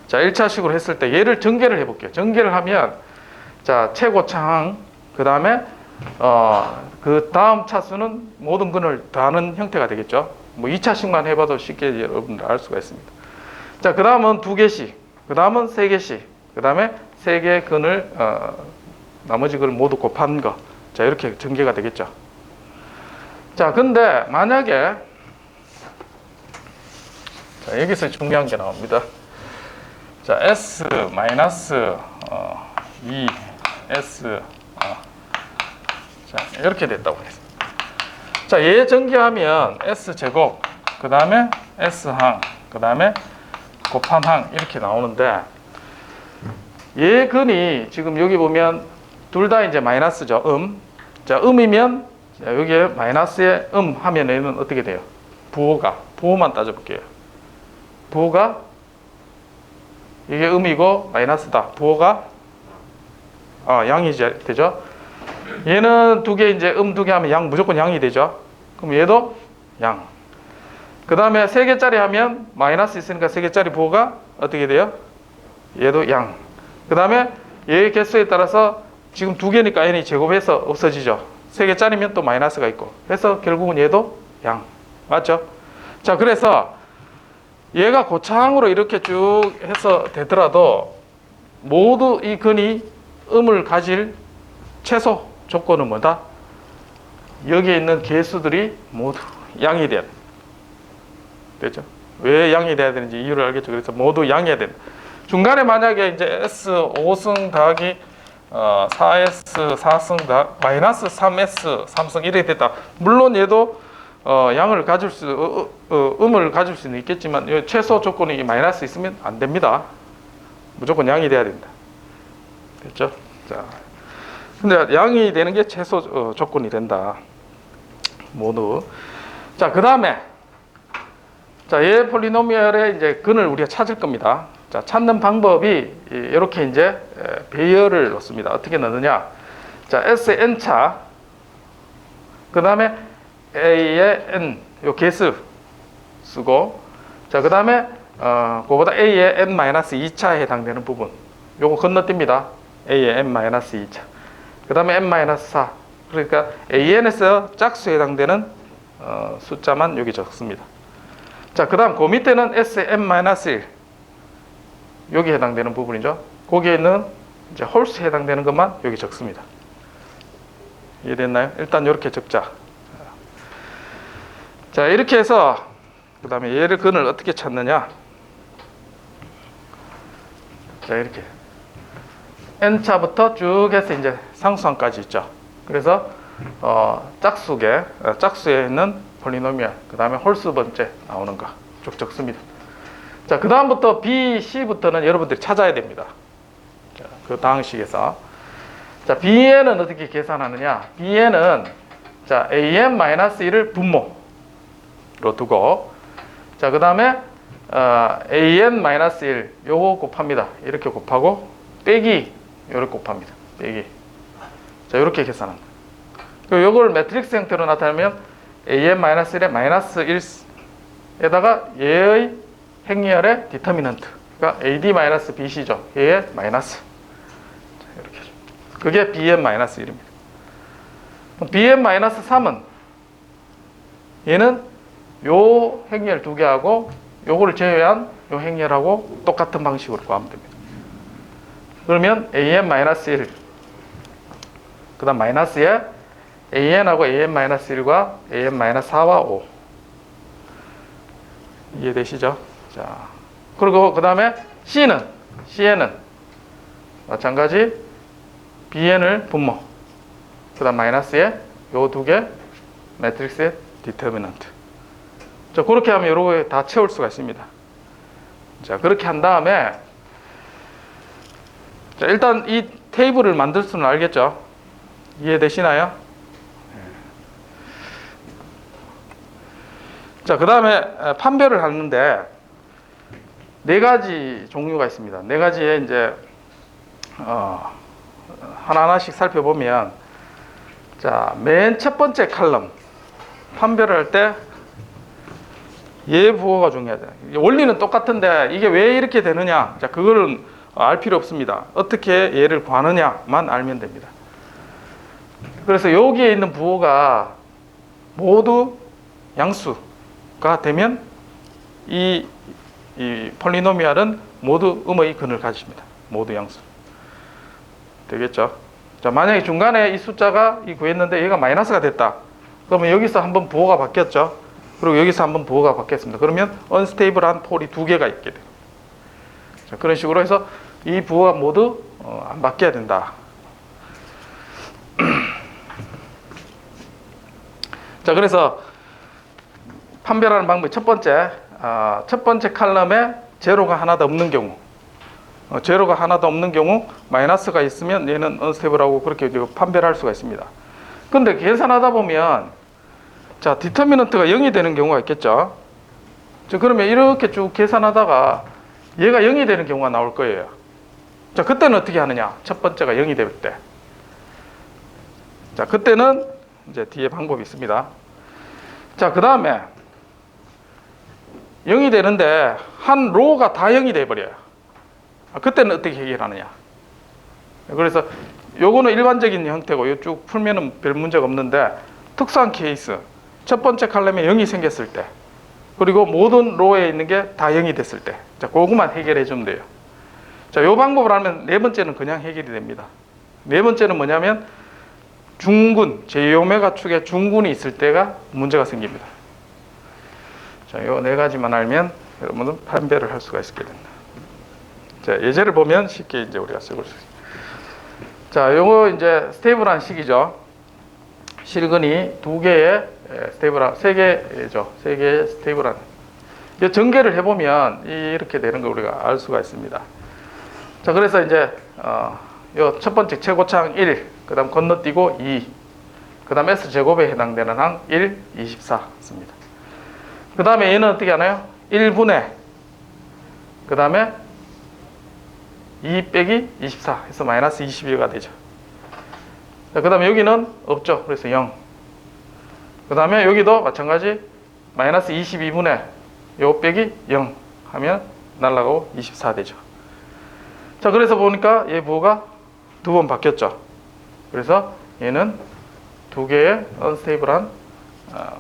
자, 1차식으로 했을 때 얘를 전개를 해볼게요. 전개를 하면 자, 최고차항 그 다음에 그 다음 차수는 모든 근을 더하는 형태가 되겠죠. 뭐 2차식만 해봐도 쉽게 여러분들 알 수가 있습니다. 자, 그 다음은 2개씩, 그 다음은 3개씩, 그 다음에 3개의 근을 나머지 걸 모두 곱한 거. 자, 이렇게 전개가 되겠죠. 자, 근데 만약에 자, 여기서 중요한 게 나옵니다. 자, S 마이너스 2S 자, 이렇게 됐다고 했습니다. 자, 얘 전개하면 S 제곱, 그 다음에 S 항, 그 다음에 곱한 항 이렇게 나오는데 얘 근이 지금 여기 보면 둘 다 이제 마이너스죠. 자, 음이면 자, 여기에 마이너스에 하면 얘는 어떻게 돼요? 부호만 따져볼게요. 부호가 이게 음이고 마이너스다. 부호가 양이 되죠. 얘는 두 개 이제 2개 하면 양 무조건 양이 되죠. 그럼 얘도 양. 그 다음에 3개짜리 하면 마이너스 있으니까 3개짜리 부호가 어떻게 돼요? 얘도 양. 그 다음에 얘의 개수에 따라서 지금 2개니까 n이 제곱해서 없어지죠. 3개짜리면 또 마이너스가 있고 해서 결국은 얘도 양. 맞죠? 자, 그래서 얘가 고차항으로 이렇게 쭉 해서 되더라도 모두 이 근이 음을 가질 최소 조건은 뭐다? 여기에 있는 개수들이 모두 양이 돼야 돼. 되죠? 왜 양이 돼야 되는지 이유를 알겠죠? 그래서 모두 양이어야 된다. 중간에 만약에 이제 S 5승 더하기 4S 4승 마이너스 3S 삼성 이렇게 됐다. 물론 얘도 양을 가질 음을 가질 수는 있겠지만 최소 조건이 마이너스 있으면 안 됩니다. 무조건 양이 돼야 된다. 됐죠? 자, 근데 양이 되는 게 최소 조건이 된다. 모두. 자, 그 다음에 자, 얘 폴리노미얼의 이제 근을 우리가 찾을 겁니다. 자, 찾는 방법이 이렇게 이제 배열을 넣습니다. 어떻게 넣느냐? 자, S의 n차, 그 다음에 A의 n, 요 개수 쓰고, 자, 그 다음에 그거보다 A의 n-2차에 해당되는 부분, 요거 건너뜁니다. A의 n-2차. 그 다음에 n-4. 그러니까 AN에서 짝수에 해당되는 숫자만 여기 적습니다. 자, 그 다음 그 밑에는 S의 n-1 여기 해당되는 부분이죠. 거기에 있는 이제 홀수에 해당되는 것만 여기 적습니다. 이해됐나요? 일단 이렇게 적자. 자, 이렇게 해서 그 다음에 얘를 근을 어떻게 찾느냐? 자, 이렇게 n차부터 쭉 해서 이제 상수항까지 있죠. 그래서 짝수에 있는 폴리노미얼, 그 다음에 홀수 번째 나오는 거 쭉 적습니다. 자, 그 다음부터 B, C부터는 여러분들이 찾아야 됩니다. 자, 그 다항식에서. 자, Bn은 어떻게 계산하느냐? Bn은 자, AN-1을 분모로 두고, 자, 그 다음에 AN-1 요거 곱합니다. 이렇게 곱하고, 빼기 요렇게 곱합니다. 빼기. 자, 요렇게 계산합니다. 요걸 매트릭스 형태로 나타내면 AN-1의 마이너스 1에다가 얘의 행렬의 디터미넌트, 그러니까 AD-BC죠. 얘의 마이너스. 자, 이렇게. 그게 BN-1입니다. BN-3은 얘는 요 행렬 두 개하고 요거를 제외한 요 행렬하고 똑같은 방식으로 구하면 됩니다. 그러면 AN-1, 그 다음 마이너스에 AN하고 AN-1과 AN-4와 5. 이해되시죠? 자, 그리고 그 다음에 Cn은 마찬가지 Bn을 분모, 그 다음 마이너스에 요 두 개 매트릭스의 디터미넌트. 자, 그렇게 하면 요거 다 채울 수가 있습니다. 자, 그렇게 한 다음에 자, 일단 이 테이블을 만들 수는 알겠죠? 이해되시나요? 자, 그 다음에 판별을 하는데 네 가지 종류가 있습니다. 네 가지에 이제 하나하나씩 살펴보면, 자, 맨 첫 번째 칼럼 판별을 할 때 얘 부호가 중요하죠. 원리는 똑같은데 이게 왜 이렇게 되느냐? 자, 그거는 알 필요 없습니다. 어떻게 얘를 구하느냐만 알면 됩니다. 그래서 여기에 있는 부호가 모두 양수가 되면 이 폴리노미얼은 모두 음의 근을 가집니다. 모두 양수. 되겠죠? 자, 만약에 중간에 이 숫자가 구했는데 얘가 마이너스가 됐다. 그러면 여기서 한번 부호가 바뀌었죠? 그리고 여기서 한번 부호가 바뀌었습니다. 그러면 언스테이블한 폴이 두 개가 있게 돼요. 자, 그런 식으로 해서 이 부호가 모두 안 바뀌어야 된다. 자, 그래서 판별하는 방법이 첫 번째 칼럼에 제로가 하나도 없는 경우, 제로가 하나도 없는 경우 마이너스가 있으면 얘는 언스테이블하고 그렇게 판별할 수가 있습니다. 근데 계산하다 보면 자, 디터미넌트가 0이 되는 경우가 있겠죠. 자, 그러면 이렇게 쭉 계산하다가 얘가 0이 되는 경우가 나올 거예요. 자, 그때는 어떻게 하느냐? 첫 번째가 0이 될 때. 자, 그때는 이제 뒤에 방법이 있습니다. 자, 그 다음에 0이 되는데 한 로가 다 0이 돼버려요. 그때는 어떻게 해결하느냐? 그래서 요거는 일반적인 형태고 요 쭉 풀면은 별 문제가 없는데, 특수한 케이스, 첫 번째 칼럼에 0이 생겼을 때, 그리고 모든 로에 있는 게 다 0이 됐을 때, 자, 그것만 해결해 주면 돼요. 자, 요 방법을 하면 네 번째는 그냥 해결이 됩니다. 네 번째는 뭐냐면 중군, 제오메가 축에 중군이 있을 때가 문제가 생깁니다. 자, 요 네 가지만 알면 여러분은 판별을 할 수가 있게 된다. 자, 예제를 보면 쉽게 이제 우리가 쓰고 있습니다. 자, 요거 이제 스테이블한 식이죠. 실근이 두 개의 스테이블한, 세 개죠. 세 개의 스테이블한. 이 전개를 해보면 이렇게 되는 걸 우리가 알 수가 있습니다. 자, 그래서 이제 요 첫 번째 최고차항 1, 그 다음 건너뛰고 2, 그 다음 S제곱에 해당되는 항 1, 24 씁니다. 그 다음에 얘는 어떻게 하나요? 1분의, 그 다음에 2 빼기 24 해서 마이너스 21가 되죠. 그 다음에 여기는 없죠. 그래서 0. 그 다음에 여기도 마찬가지 마이너스 22분의 요 빼기 0 하면 날라가고 24 되죠. 자, 그래서 보니까 얘 부호가 두 번 바뀌었죠. 그래서 얘는 두 개의 언스테이블한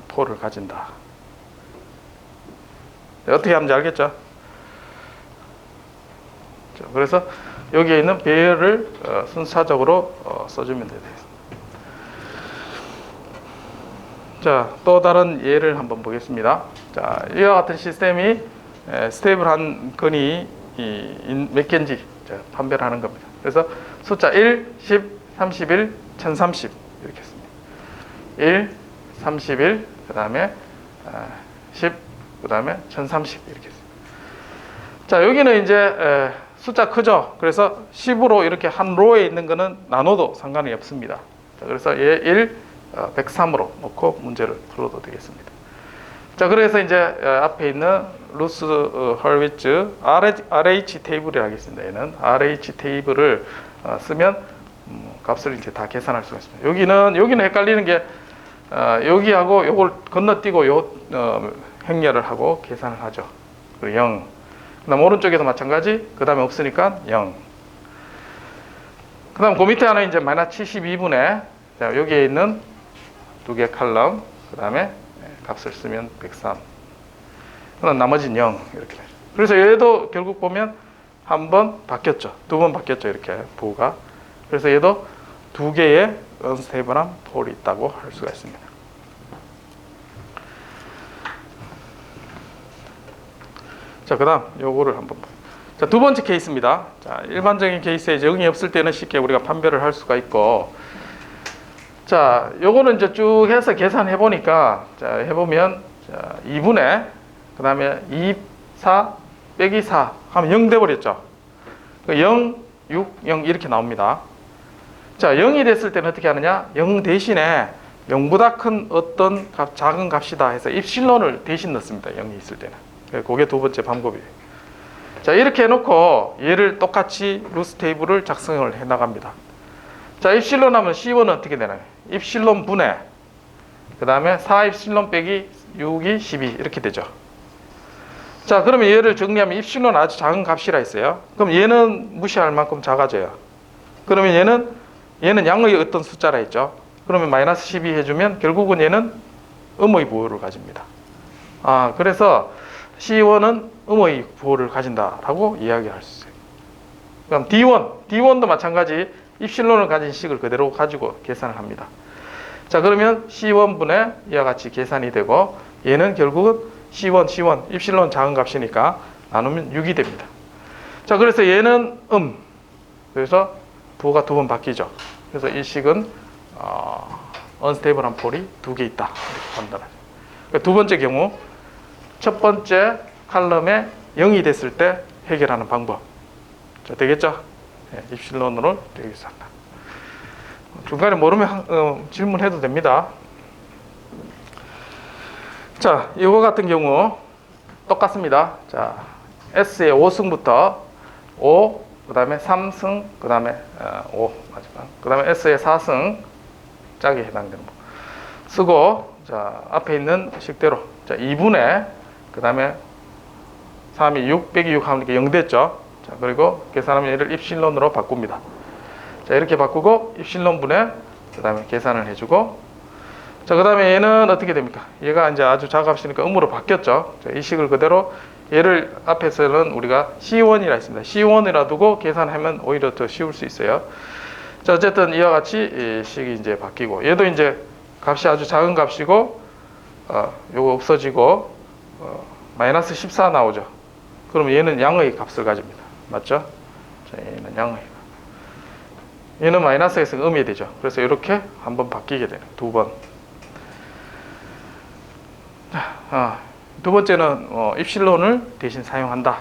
포를 가진다. 어떻게 하는지 알겠죠? 자, 그래서 여기에 있는 배열을 순차적으로 써주면 돼요. 자, 또 다른 예를 한번 보겠습니다. 자, 이와 같은 시스템이 스테이블한 근이 몇 개인지 판별을 하는 겁니다. 그래서 숫자 1, 10, 31, 1030 이렇게 했습니다. 1, 31, 그 다음에 10, 그 다음에 1030 이렇게 했습니다. 자, 여기는 이제 숫자 크죠. 그래서 10으로 이렇게 한 로에 있는 거는 나눠도 상관이 없습니다. 자, 그래서 얘 1, 103으로 놓고 문제를 풀어도 되겠습니다. 자, 그래서 이제 앞에 있는 루스 헐비츠 RH 테이블이 하겠습니다. 얘는 RH 테이블을 쓰면 값을 이제 다 계산할 수가 있습니다. 여기는 헷갈리는 게 여기하고 요걸 건너뛰고 요 행렬을 하고 계산을 하죠. 그리고 0. 그다음 오른쪽에도 마찬가지. 그다음에 없으니까 0. 그다음 그 밑에 하나 이제 마이너스 72분의 자, 여기에 있는 두 개 칼럼. 그다음에 값을 쓰면 103. 그다음 나머지는 0 이렇게. 그래서 얘도 결국 보면 한 번 바뀌었죠. 두 번 바뀌었죠. 이렇게 부호가. 그래서 얘도 두 개의 언스테이블한 폴이 있다고 할 수가 있습니다. 자, 그 다음 요거를 한번 봐요. 자, 두 번째 케이스입니다. 자, 일반적인 케이스에 이제 0이 없을 때는 쉽게 우리가 판별을 할 수가 있고, 자, 요거는 이제 쭉 해서 계산해 보니까, 자, 해보면, 자, 2분의, 그 다음에 2, 4, 빼기 4 하면 0 돼버렸죠. 0, 6, 0 이렇게 나옵니다. 자, 0이 됐을 때는 어떻게 하느냐? 0 대신에 0보다 큰 어떤 값, 작은 값이다 해서 입실론을 대신 넣습니다. 0이 있을 때는. 그게 두 번째 방법이에요. 자, 이렇게 해놓고 얘를 똑같이 루스 테이블을 작성을 해 나갑니다. 자, 입실론 하면 C1은 어떻게 되나요? 입실론 분의 그 다음에 4 입실론 빼기 6이 12 이렇게 되죠. 자, 그러면 얘를 정리하면 입실론 아주 작은 값이라 했어요. 그럼 얘는 무시할 만큼 작아져요. 그러면 얘는 양의 어떤 숫자라 했죠. 그러면 마이너스 12 해주면 결국은 얘는 음의 부호를 가집니다. 그래서 C1은 음의 부호를 가진다라고 이야기할 수 있어요. 그럼 D1도 마찬가지 입실론을 가진 식을 그대로 가지고 계산을 합니다. 자, 그러면 C1분의 이와 같이 계산이 되고 얘는 결국은 C1 입실론 작은 값이니까 나누면 6이 됩니다. 자, 그래서 얘는 그래서 부호가 두 번 바뀌죠. 그래서 이 식은 언스테이블한 폴이 두 개 있다 이렇게 판단하죠. 그러니까 두 번째 경우 첫 번째 칼럼에 0이 됐을 때 해결하는 방법. 자, 되겠죠? 네, 입실론으로 되겠습니다. 중간에 모르면 질문해도 됩니다. 자, 이거 같은 경우 똑같습니다. 자, S의 5승부터 5, 그 다음에 3승, 그 다음에 5 마지막, 그 다음에 S의 4승 짝에 해당되는 거 쓰고, 자, 앞에 있는 식대로 자, 2분의 그 다음에 3이 6 빼기 6 하면 0 됐죠. 자, 그리고 계산하면 얘를 입실론으로 바꿉니다. 자, 이렇게 바꾸고 입실론분의 그 다음에 계산을 해주고, 자, 그 다음에 얘는 어떻게 됩니까? 얘가 이제 아주 작은 음으로 바뀌었죠. 자, 이 식을 그대로 얘를 앞에서는 우리가 C1이라 했습니다. C1이라 두고 계산하면 오히려 더 쉬울 수 있어요. 자, 어쨌든 이와 같이 이 식이 이제 바뀌고, 얘도 이제 값이 아주 작은 값이고, 요거 없어지고, 마이너스 14 나오죠. 그러면 얘는 양의 값을 가집니다. 맞죠? 자, 얘는 양의. 얘는 마이너스에서 음이 되죠. 그래서 이렇게 한번 바뀌게 되는 두 번. 두 번째는 입실론을 대신 사용한다.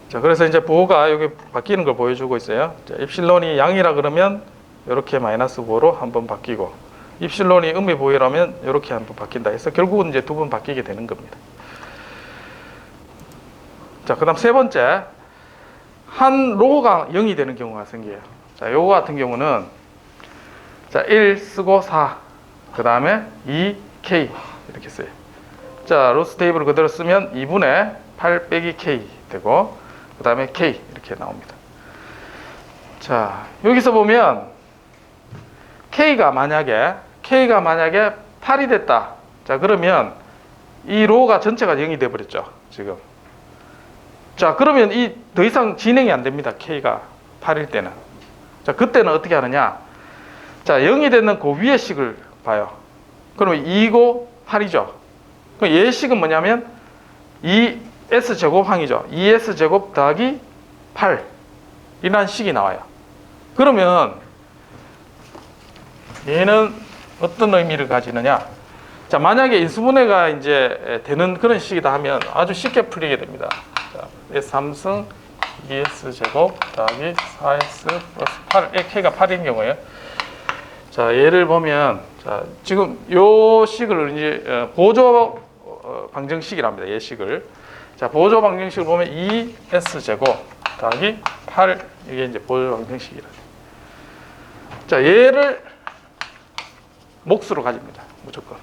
자, 그래서 이제 부호가 여기 바뀌는 걸 보여주고 있어요. 자, 입실론이 양이라 그러면 이렇게 마이너스 부호로 한번 바뀌고, 입실론이 음의 부호라면 이렇게 한번 바뀐다 해서 결국은 이제 두 번 바뀌게 되는 겁니다. 자, 그다음 세 번째, 한 로가 0이 되는 경우가 생겨요. 자, 요거 같은 경우는 자, 1 쓰고 4, 그 다음에 2K 이렇게 써요. 자, 로스 테이블을 그대로 쓰면 2분의 8 빼기 K 되고, 그 다음에 K 이렇게 나옵니다. 자, 여기서 보면 K가 만약에 8이 됐다. 자, 그러면 이 로가 전체가 0이 돼 버렸죠, 지금. 자, 그러면 이 더 이상 진행이 안 됩니다. K가 8일 때는. 자, 그때는 어떻게 하느냐? 자, 0이 되는 그 위의 식을 봐요. 그러면 2고 8이죠. 그럼 얘의 식은 뭐냐면 2S 제곱항이죠. 2S 제곱 더하기 8 이라는 식이 나와요. 그러면 얘는 어떤 의미를 가지느냐? 자, 만약에 인수분해가 이제 되는 그런 식이다 하면 아주 쉽게 풀리게 됩니다. 자, S3승 2S 제곱 더하기 4S 플러스 8, K가 8인 경우에, 자, 얘를 보면, 자, 지금 요 식을 이제 보조 방정식이랍니다. 얘 식을. 자, 보조 방정식을 보면 2S 제곱 더하기 8, 이게 이제 보조 방정식이라. 자, 얘를 몫으로 가집니다. 무조건.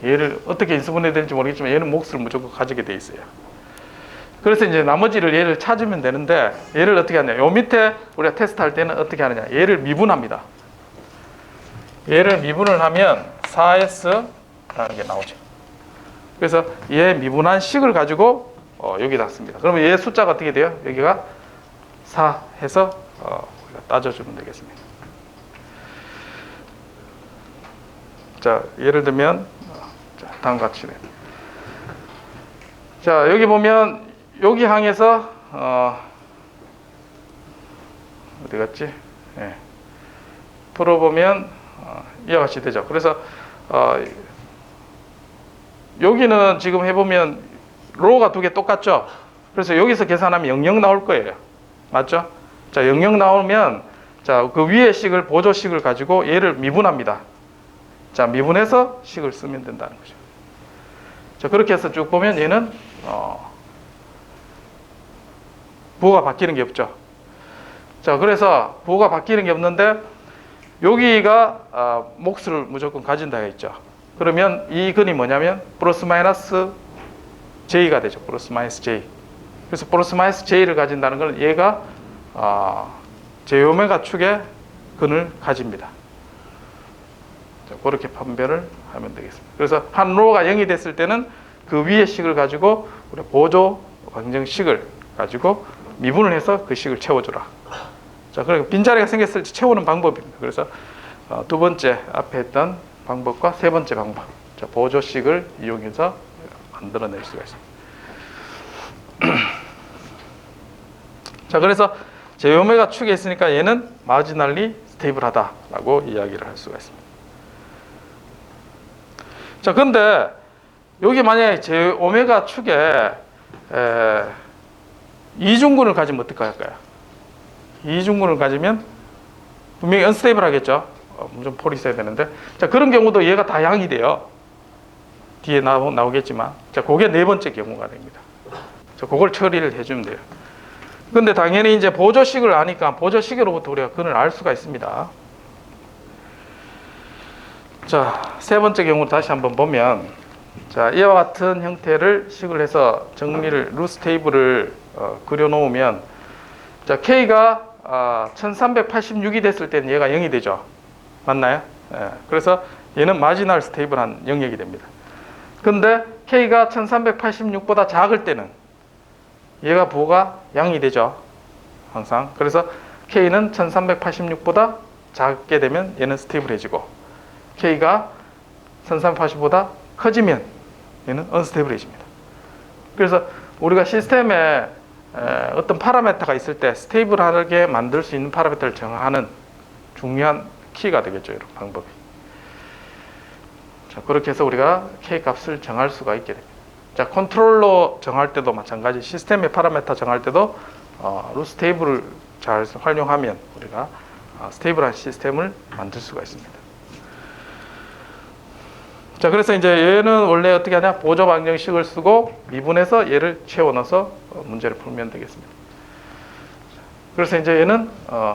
얘를 어떻게 인수분해 될지 모르겠지만 얘는 몫을 무조건 가지게 돼 있어요. 그래서 이제 나머지를 얘를 찾으면 되는데, 얘를 어떻게 하냐? 요 밑에 우리가 테스트할 때는 어떻게 하느냐? 얘를 미분합니다. 얘를 미분을 하면 4S라는 게 나오죠. 그래서 얘 미분한 식을 가지고 여기다 씁니다. 그러면 얘 숫자가 어떻게 돼요? 여기가 4 해서 우리가 따져주면 되겠습니다. 자, 예를 들면 다음과 같이. 자, 여기 보면 여기 항에서 어디 갔지? 네. 풀어보면 이와 같이 되죠. 그래서 여기는 지금 해보면 로가 두 개 똑같죠. 그래서 여기서 계산하면 00 나올 거예요. 맞죠? 자, 00 나오면 자, 그 위에 식을 보조식을 가지고 얘를 미분합니다. 자, 미분해서 식을 쓰면 된다는 거죠. 자, 그렇게 해서 쭉 보면 얘는 부호가 바뀌는 게 없죠. 자, 그래서 부호가 바뀌는 게 없는데 여기가 몫을 무조건 가진다 했죠. 그러면 이 근이 뭐냐면 플러스 마이너스 J가 되죠. 플러스 마이너스 J. 그래서 플러스 마이너스 J를 가진다는 건 얘가 J오메가 축의 근을 가집니다. 자, 그렇게 판별을 하면 되겠습니다. 그래서 한 로가 0이 됐을 때는 그 위의 식을 가지고 우리 보조 방정식을 가지고 미분을 해서 그 식을 채워주라. 자, 그러니까 빈자리가 생겼을 때 채우는 방법입니다. 그래서 두 번째 앞에 했던 방법과 세 번째 방법, 자, 보조식을 이용해서 만들어낼 수가 있습니다. 자, 그래서 제오메가 축에 있으니까 얘는 마지널리 스테이블하다라고 이야기를 할 수가 있습니다. 자, 근데 여기 만약에 제오메가 축에 이중근을 가지면 어떨까 할까요? 이중근을 가지면 분명히 언스테이블 하겠죠. 좀 폴이 있어야 되는데, 자, 그런 경우도 얘가 다 양이 돼요. 뒤에 나오겠지만, 자, 그게 네 번째 경우가 됩니다. 자, 그걸 처리를 해주면 돼요. 근데 당연히 이제 보조식을 아니까 보조식으로부터 우리가 근을 알 수가 있습니다. 자, 세 번째 경우를 다시 한번 보면, 자, 이와 같은 형태를 식을 해서 정리를 루스 테이블을 그려 놓으면, 자, K가 1386이 됐을 때는 얘가 0이 되죠. 맞나요? 예. 그래서 얘는 마지널 스테이블한 영역이 됩니다. 근데 K가 1386보다 작을 때는 얘가 부호가 양이 되죠. 항상. 그래서 K는 1386보다 작게 되면 얘는 스테이블해지고, K가 1380보다 커지면 얘는 언스테이블해집니다. 그래서 우리가 시스템에 어떤 파라미터가 있을 때 스테이블하게 만들 수 있는 파라미터를 정하는 중요한 키가 되겠죠. 이런 방법이. 자, 그렇게 해서 우리가 K 값을 정할 수가 있게 됩니다. 자, 컨트롤러 정할 때도 마찬가지, 시스템의 파라미터 정할 때도 루스 테이블을 잘 활용하면 우리가 스테이블한 시스템을 만들 수가 있습니다. 자, 그래서 이제 얘는 원래 어떻게 하냐, 보조 방정식을 쓰고 미분해서 얘를 채워 넣어서 문제를 풀면 되겠습니다. 그래서 이제 얘는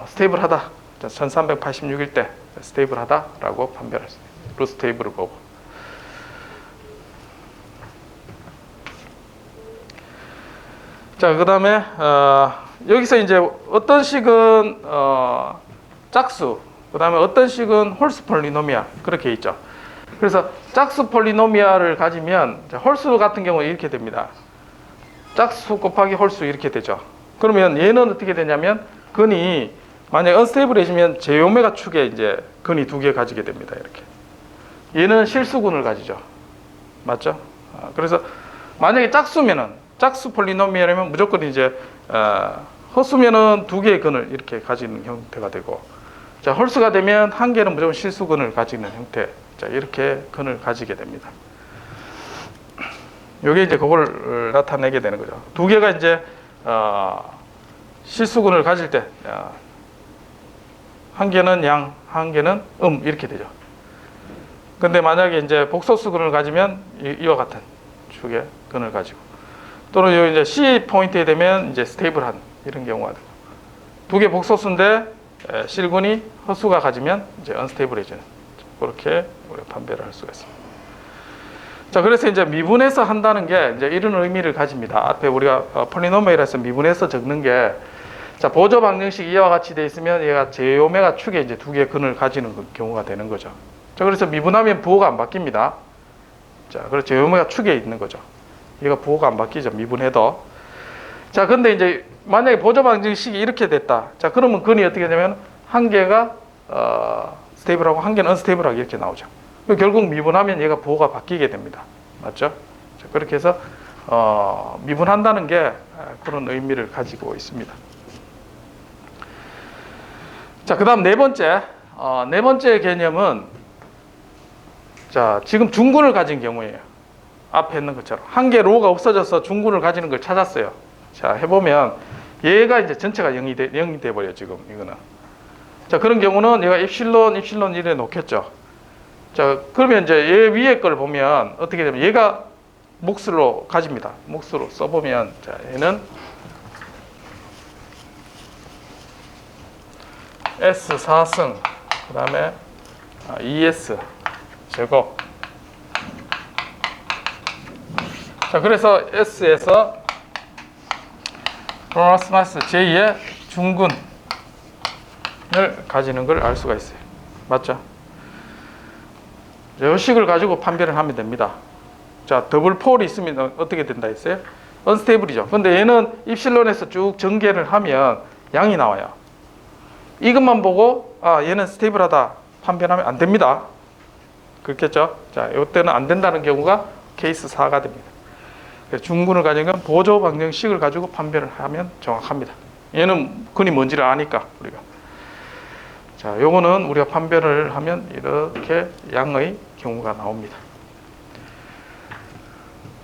스테이블하다, 1386일 때 스테이블하다라고 판별할 수 있습니다. 루스 테이블을 보고. 자, 그 다음에 여기서 이제 어떤 식은 짝수, 그 다음에 어떤 식은 홀수 폴리노미얼, 그렇게 있죠. 그래서 짝수 폴리노미얼을 가지면 홀수 같은 경우는 이렇게 됩니다. 짝수 곱하기 홀수 이렇게 되죠. 그러면 얘는 어떻게 되냐면 근이 만약에 언스테이블해지면 제오메가 축에 이제 근이 두 개 가지게 됩니다. 이렇게. 얘는 실수근을 가지죠. 맞죠? 그래서 만약에 짝수면은, 짝수 폴리노미얼이면 무조건 이제 홀수면은 두 개의 근을 이렇게 가지는 형태가 되고, 자, 홀수가 되면 한 개는 무조건 실수근을 가지는 형태. 자, 이렇게 근을 가지게 됩니다. 요게 이제 그걸 나타내게 되는 거죠. 두 개가 이제 실수근을 가질 때 한 개는 양, 한 개는 이렇게 되죠. 근데 만약에 이제 복소수근을 가지면 이와 같은 축의 근을 가지고, 또는 여기 이제 C 포인트에 되면 이제 스테이블한 이런 경우가 되고, 두 개 복소수인데 실근이 허수가 가지면 이제 언스테이블해지는, 그렇게 우리가 판별을 할 수가 있습니다. 자, 그래서 이제 미분해서 한다는 게 이제 이런 의미를 가집니다. 앞에 우리가 폴리노미얼에서 미분해서 적는 게, 자, 보조 방정식이 이와 같이 돼 있으면 얘가 제오메가 축에 이제 두 개의 근을 가지는 경우가 되는 거죠. 자, 그래서 미분하면 부호가 안 바뀝니다. 자, 그래서 제오메가 축에 있는 거죠. 얘가 부호가 안 바뀌죠. 미분해도. 자, 근데 이제 만약에 보조 방정식이 이렇게 됐다. 자, 그러면 근이 어떻게 되면 한 개가 스테이블하고 한 개는 언스테이블하게 이렇게 나오죠. 결국 미분하면 얘가 부호가 바뀌게 됩니다. 맞죠? 자, 그렇게 해서 미분한다는 게 그런 의미를 가지고 있습니다. 자, 그 다음 네 번째 개념은, 자, 지금 중군을 가진 경우예요. 앞에 있는 것처럼 한 개 로가 없어져서 중군을 가지는 걸 찾았어요. 자, 해보면 얘가 이제 전체가 0이 돼 버려 지금 이거는. 자, 그런 경우는 얘가 입실론 이래 놓겠죠. 자, 그러면 이제 얘 위에 걸 보면 어떻게 되면 얘가 몫으로 가집니다. 몫으로 써보면, 자, 얘는 S4승, 그 다음에 ES 제곱. 자, 그래서 S에서 플러스 마이너스 J의 중근을 가지는 걸 알 수가 있어요. 맞죠? 이 식을 가지고 판별을 하면 됩니다. 자, 더블 폴이 있으면 어떻게 된다 했어요? 언스테이블이죠. 근데 얘는 입실론에서 쭉 전개를 하면 양이 나와요. 이것만 보고 얘는 스테이블하다 판별하면 안 됩니다. 그렇겠죠? 자, 이때는 안 된다는 경우가 케이스 4가 됩니다. 중근을 가진 건 보조 방정식을 가지고 판별을 하면 정확합니다. 얘는 근이 뭔지를 아니까 우리가. 자, 요거는 우리가 판별을 하면 이렇게 양의 경우가 나옵니다.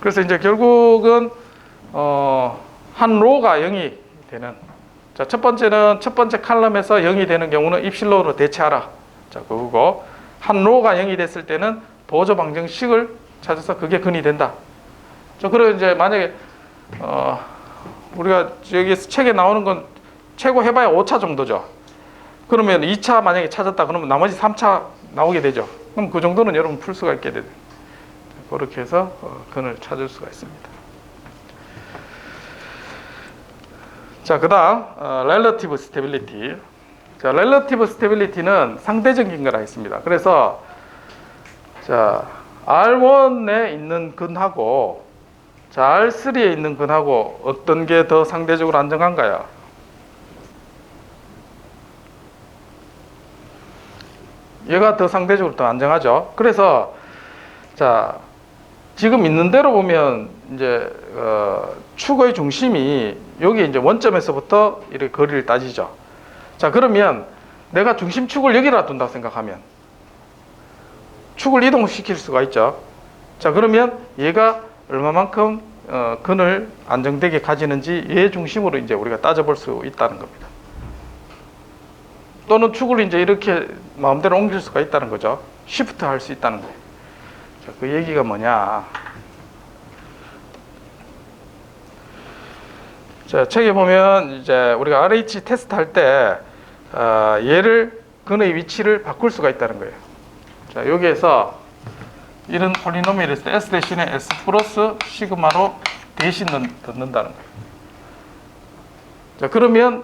그래서 이제 결국은 한 로가 0이 되는, 자, 첫 번째는 첫 번째 칼럼에서 0이 되는 경우는 입실론으로 대체하라. 자, 그거고, 한 로가 0이 됐을 때는 보조 방정식을 찾아서 그게 근이 된다. 자, 그리고 이제 만약에 우리가 여기 책에 나오는 건 최고 해봐야 5차 정도죠. 그러면 2차 만약에 찾았다 그러면 나머지 3차 나오게 되죠. 그럼 그 정도는 여러분 풀 수가 있게 되죠. 그렇게 해서 근을 찾을 수가 있습니다. 자, 그 다음 relative stability. 자, relative stability는 상대적인 거라 했습니다. 그래서 자, R1에 있는 근하고, 자, R3에 있는 근하고 어떤 게 더 상대적으로 안정한가요? 얘가 더 상대적으로 더 안정하죠. 그래서 자, 지금 있는 대로 보면 이제 축의 중심이 여기 이제 원점에서부터 이렇게 거리를 따지죠. 자, 그러면 내가 중심축을 여기다 둔다 생각하면 축을 이동시킬 수가 있죠. 자, 그러면 얘가 얼마만큼 근을 안정되게 가지는지 얘 중심으로 이제 우리가 따져볼 수 있다는 겁니다. 또는 축을 이제 이렇게 마음대로 옮길 수가 있다는 거죠. 시프트 할 수 있다는 거예요. 자, 그 얘기가 뭐냐. 자, 책에 보면 이제 우리가 RH 테스트 할 때 얘를 근의 위치를 바꿀 수가 있다는 거예요. 자, 여기에서 이런 폴리노미얼을 했을 때 S 대신에 S 플러스 시그마로 대신 넣는다는 거예요. 자, 그러면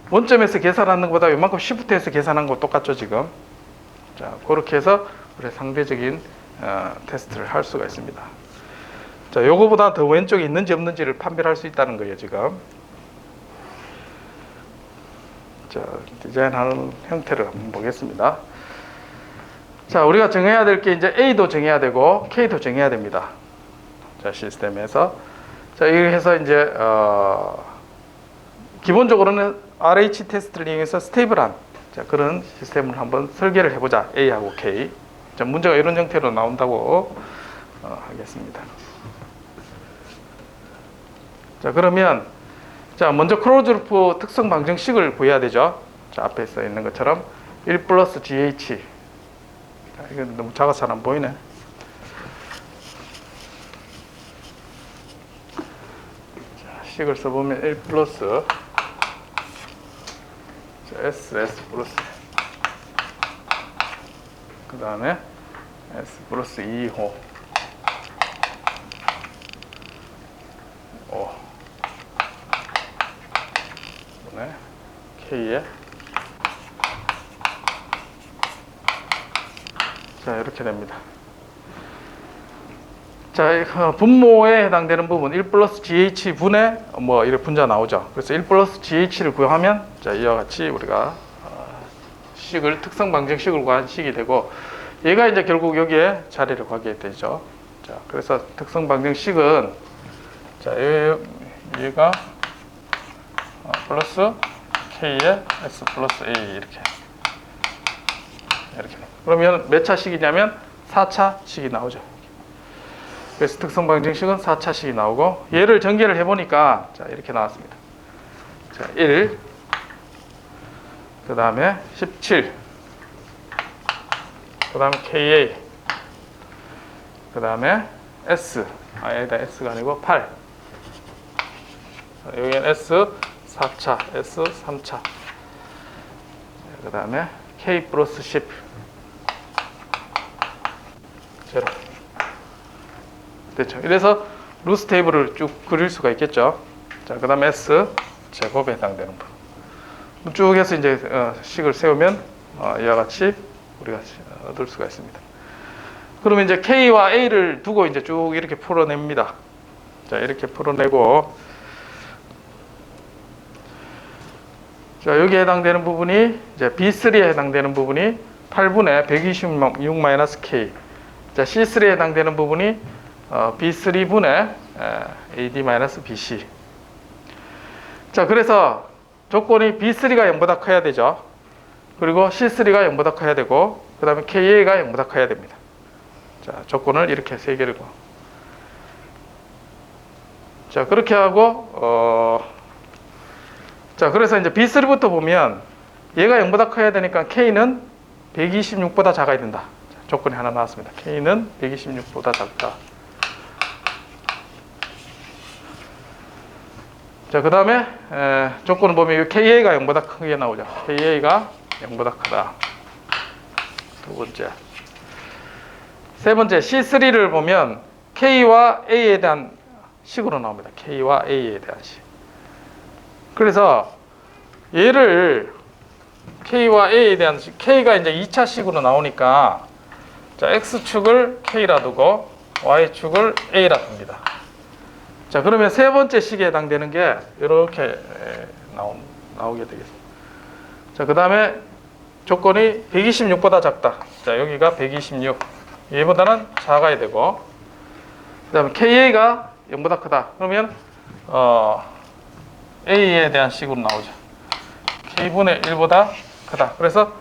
원점에서 계산하는 것보다 이만큼 시프트해서 계산한 거 똑같죠, 지금. 자, 그렇게 해서 우리 상대적인 테스트를 할 수가 있습니다. 자, 요거보다 더 왼쪽에 있는지 없는지를 판별할 수 있다는 거예요, 지금. 자, 디자인하는 형태를 한번 보겠습니다. 자, 우리가 정해야 될 게 이제 A도 정해야 되고 K도 정해야 됩니다. 자, 시스템에서. 자, 이렇게 해서 이제 기본적으로는 RH 테스트를 이용해서 스테이블한 그런 시스템을 한번 설계를 해보자. A하고 K. 자, 문제가 이런 형태로 나온다고 하겠습니다. 자, 그러면 자, 먼저 클로즈 루프 특성 방정식을 구해야 되죠. 자, 앞에 써 있는 것처럼 1 플러스 GH. 자, 이건 너무 작아서 잘 안 보이네. 자, 식을 써보면 1 플러스 S 플러스 그 다음에 S 플러스 2호 5 네, K에 자, 이렇게 됩니다. 자, 분모에 해당되는 부분 1 플러스 GH 분의 뭐 이렇게 분자 나오죠. 그래서 1 플러스 GH를 구하면 자, 이와 같이 우리가 식을 특성 방정식을 구한 식이 되고 얘가 이제 결국 여기에 자리를 구하게 되죠. 자, 그래서 특성 방정식은 자, 얘가 플러스 K에 S 플러스 A 이렇게 그러면 몇 차 식이냐면 4차 식이 나오죠. 그래서 특성 방정식은 4차식이 나오고 얘를 전개를 해보니까 자, 이렇게 나왔습니다. 자, 1 그 다음에 17 그 다음에 KA 그 다음에 S 여기다 S가 아니고 8 여기는 S 4차 S 3차 그 다음에 K 플러스 10 0 됐죠. 이래서 루스 테이블을 쭉 그릴 수가 있겠죠. 자, 그 다음에 S 제곱에 해당되는 부분 쭉 해서 이제 식을 세우면 이와 같이 우리가 얻을 수가 있습니다. 그러면 이제 K와 A를 두고 이제 쭉 이렇게 풀어냅니다. 자, 이렇게 풀어내고 자, 여기에 해당되는 부분이 이제 B3에 해당되는 부분이 8분의 126-K. 자, C3에 해당되는 부분이 B3분의 AD-BC. 자, 그래서 조건이 B3가 0보다 커야 되죠. 그리고 C3가 0보다 커야 되고, 그 다음에 KA가 0보다 커야 됩니다. 자, 조건을 이렇게 세 개를 고. 자, 그렇게 하고, 자, 그래서 이제 B3부터 보면 얘가 0보다 커야 되니까 K는 126보다 작아야 된다. 자, 조건이 하나 나왔습니다. K는 126보다 작다. 자, 그 다음에 조건을 보면 KA가 0보다 크게 나오죠. KA가 0보다 크다. 두 번째. 세 번째, C3를 보면 K와 A에 대한 식으로 나옵니다. K와 A에 대한 식. 그래서 얘를 K와 A에 대한 식, K가 이제 2차 식으로 나오니까 자, X축을 K라 두고 Y축을 A라 둡니다. 자, 그러면 세 번째 식에 해당되는 게 이렇게 나오게 되겠습니다. 자, 그 다음에 조건이 126보다 작다. 자, 여기가 126. 얘보다는 작아야 되고, 그다음에 KA가 0보다 크다. 그러면 A에 대한 식으로 나오죠. K분의 1보다 크다. 그래서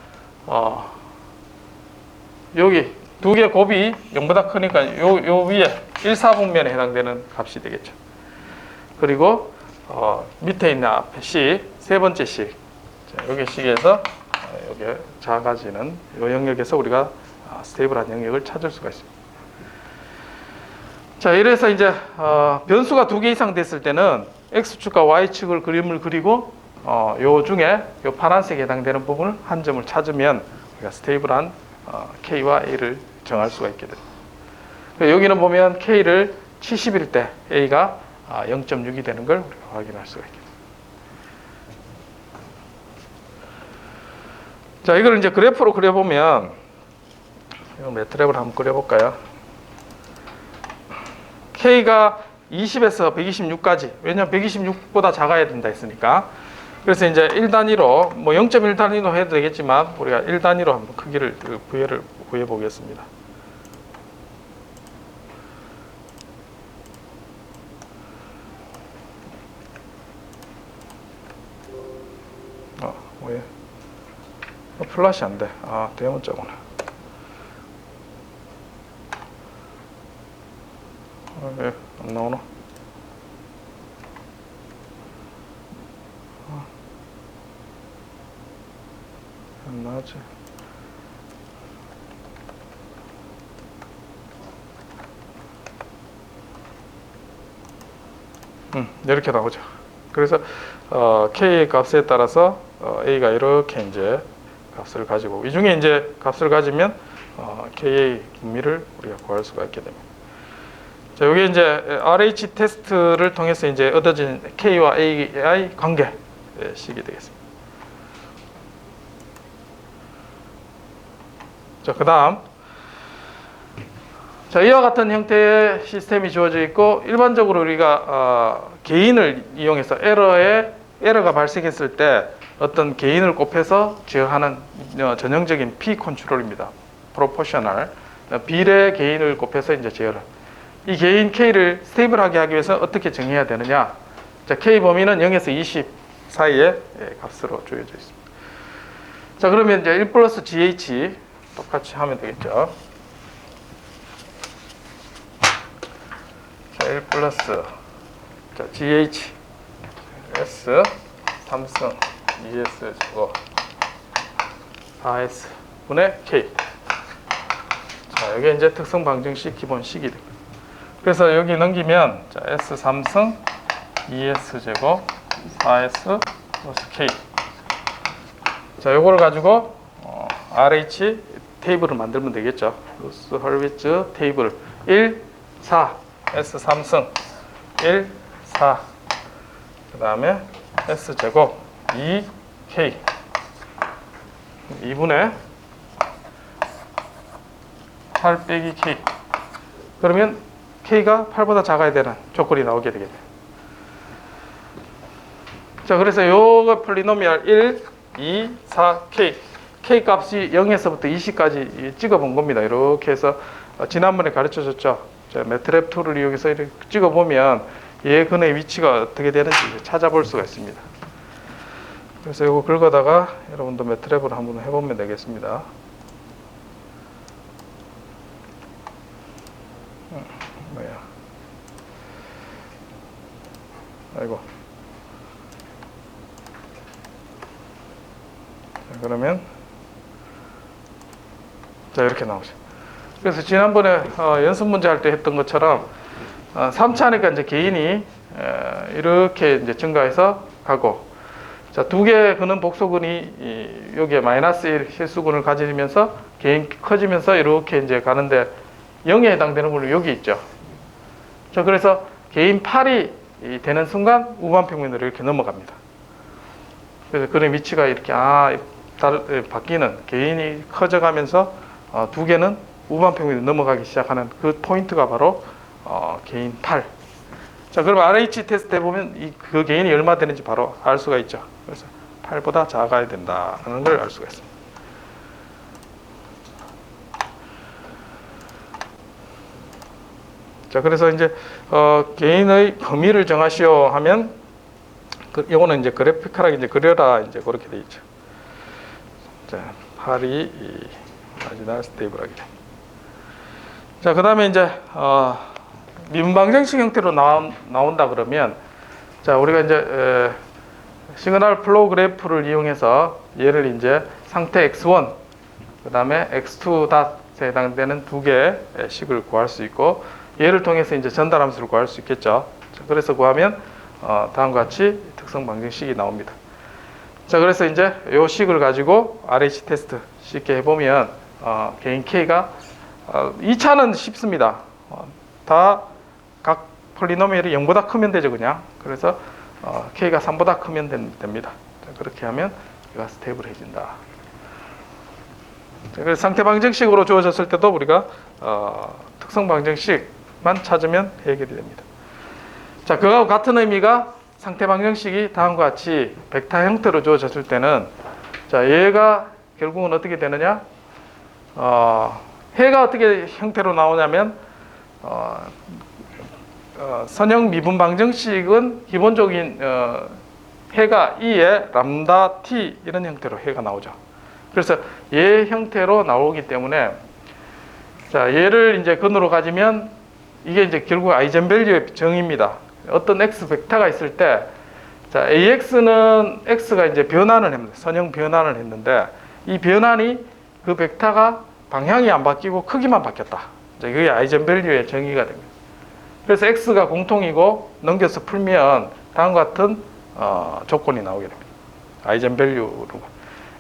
여기 두 개 곱이 0보다 크니까 요 위에 1, 4분면에 해당되는 값이 되겠죠. 그리고 밑에 있는 앞에 식, 세 번째 식. 자, 여기 식에서 여기 작아지는 이 영역에서 우리가 스테이블한 영역을 찾을 수가 있습니다. 자, 이래서 이제 변수가 두 개 이상 됐을 때는 x축과 y축을 그림을 그리고 요 중에 요 파란색에 해당되는 부분을 한 점을 찾으면 우리가 스테이블한 k와 a를 정할 수가 있게 됩니다. 여기는 보면 k를 70일 때 a가 0.6이 되는 걸 우리가 확인할 수가 있게 됩니다. 자, 이걸 이제 그래프로 그려보면, 이거 매트랩을 한번 그려볼까요? K가 20에서 126까지, 왜냐면 126보다 작아야 된다 했으니까. 그래서 이제 1단위로, 뭐 0.1단위로 해도 되겠지만, 우리가 1단위로 한번 크기를 구해 보겠습니다. 왜? 플랫이 안 돼. 대문자구나. 왜 안 나오나? 안 나오지. 이렇게 나오죠. 그래서 K의 값에 따라서 A가 이렇게 이제 값을 가지고, 이 중에 이제 값을 가지면 KA 분미를 우리가 구할 수가 있게 됩니다. 자, 여기 이제 RH 테스트를 통해서 이제 얻어진 K와 A의 관계 식이 되겠습니다. 자, 그다음, 자, 이와 같은 형태의 시스템이 주어져 있고, 일반적으로 우리가 개인을 이용해서 에러가 발생했을 때 어떤 개인을 곱해서 제어하는 전형적인 P 컨트롤입니다. 프로포셔널, 비례 개인을 곱해서 이제 제어를. 이 개인 K를 스테이블하게 하기 위해서 어떻게 정해야 되느냐? 자, K 범위는 0에서 20 사이의 값으로 주어져 있습니다. 자, 그러면 이제 1 플러스 GH 똑같이 하면 되겠죠. 자, 1 플러스 GH S 3승 ES 제곱 4S 분의 K. 자, 여기 이제 특성 방정식 기본식이 됩니다. 그래서 여기 넘기면 자, S 3승 ES 제곱 4S 플러스 K. 자, 요걸 가지고 RH 테이블을 만들면 되겠죠. 루스 헐비츠 테이블 1, 4 S 3승 1, 4 그 다음에 S 제곱 2, K 2분의 8 빼기 K. 그러면 K가 8보다 작아야 되는 조건이 나오게 되겠네요. 자, 그래서 요거 폴리노미얼 1, 2, 4, K. K 값이 0에서부터 20까지 찍어본 겁니다. 이렇게 해서 지난번에 가르쳐 줬죠. 매트랩 툴을 이용해서 이렇게 찍어보면 얘 근의 위치가 어떻게 되는지 찾아볼 수가 있습니다. 그래서 이거 긁어다가 여러분도 매트랩을 한번 해보면 되겠습니다. 뭐야? 아이고. 자, 그러면 자, 이렇게 나오죠. 그래서 지난번에 연습 문제 할 때 했던 것처럼 3차 하니까 이제 개인이 이렇게 이제 증가해서 가고, 자, 두 개 근은 복소근이 여기에 마이너스 1 실수근을 가지면서 개인 커지면서 이렇게 이제 가는데 0에 해당되는 분이 여기 있죠. 자, 그래서 개인 8이 되는 순간 우반평면으로 이렇게 넘어갑니다. 그래서 그의 위치가 이렇게 바뀌는, 개인이 커져가면서 두 개는 우반평면으로 넘어가기 시작하는 그 포인트가 바로 개인 8. 자, 그럼 RH 테스트 해보면 그 개인이 얼마 되는지 바로 알 수가 있죠. 그래서 8보다 작아야 된다는 걸 알 수가 있습니다. 자, 그래서 이제 개인의 범위를 정하시오 하면 이거는 이제 그래픽하게 이제 그려라 이제 그렇게 돼 있죠. 자, 8이 이 마지막 스테이블하게 됩니다. 자, 그다음에 이제 미분 방정식 형태로 나온다 그러면, 자, 우리가 이제 시그널 플로우 그래프를 이용해서 얘를 이제 상태 x1 그다음에 x2 닷에 해당되는 두 개의 식을 구할 수 있고, 얘를 통해서 이제 전달 함수를 구할 수 있겠죠. 자, 그래서 구하면 다음과 같이 특성 방정식이 나옵니다. 자, 그래서 이제 요 식을 가지고 RH 테스트 쉽게 해보면 개인 K가 2차는 쉽습니다. 다 각 폴리노미얼이 0보다 크면 되죠, 그냥. 그래서 K가 3보다 크면 됩니다. 자, 그렇게 하면 얘가 스테이블해진다. 자, 그래서 상태 방정식으로 주어졌을 때도 우리가 특성 방정식만 찾으면 해결이 됩니다. 자, 그거하고 같은 의미가 상태 방정식이 다음과 같이 벡터 형태로 주어졌을 때는, 자, 얘가 결국은 어떻게 되느냐? 해가 어떻게 형태로 나오냐면 선형 미분 방정식은 기본적인 해가 2에 람다 t 이런 형태로 해가 나오죠. 그래서 얘 형태로 나오기 때문에, 자, 얘를 이제 근으로 가지면 이게 이제 결국 아이젠밸류의 정의입니다. 어떤 x 벡터가 있을 때, 자, ax는 x가 이제 변환을 합니다. 선형 변환을 했는데, 이 변환이 그 벡터가 방향이 안 바뀌고 크기만 바뀌었다. 이제 그게 아이젠밸류의 정의가 됩니다. 그래서 x가 공통이고 넘겨서 풀면 다음과 같은 조건이 나오게 됩니다. 아이젠밸류로.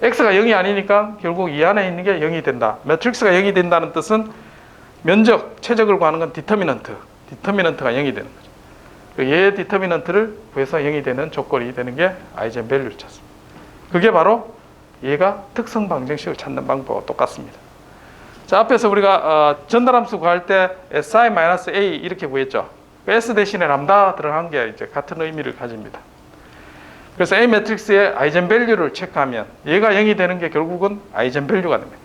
x가 0이 아니니까 결국 이 안에 있는 게 0이 된다. 매트릭스가 0이 된다는 뜻은 면적, 최적을 구하는 건 디터미넌트가 0이 되는 거죠. 얘의 디터미넌트를 구해서 0이 되는 조건이 되는 게 아이젠밸류를 찾습니다. 그게 바로 얘가 특성 방정식을 찾는 방법과 똑같습니다. 자, 앞에서 우리가 전달함수 구할 때 si-a 이렇게 구했죠. s 대신에 람다 들어간 게 이제 같은 의미를 가집니다. 그래서 A 매트릭스의 아이젠밸류를 체크하면 얘가 0이 되는 게 결국은 아이젠밸류가 됩니다.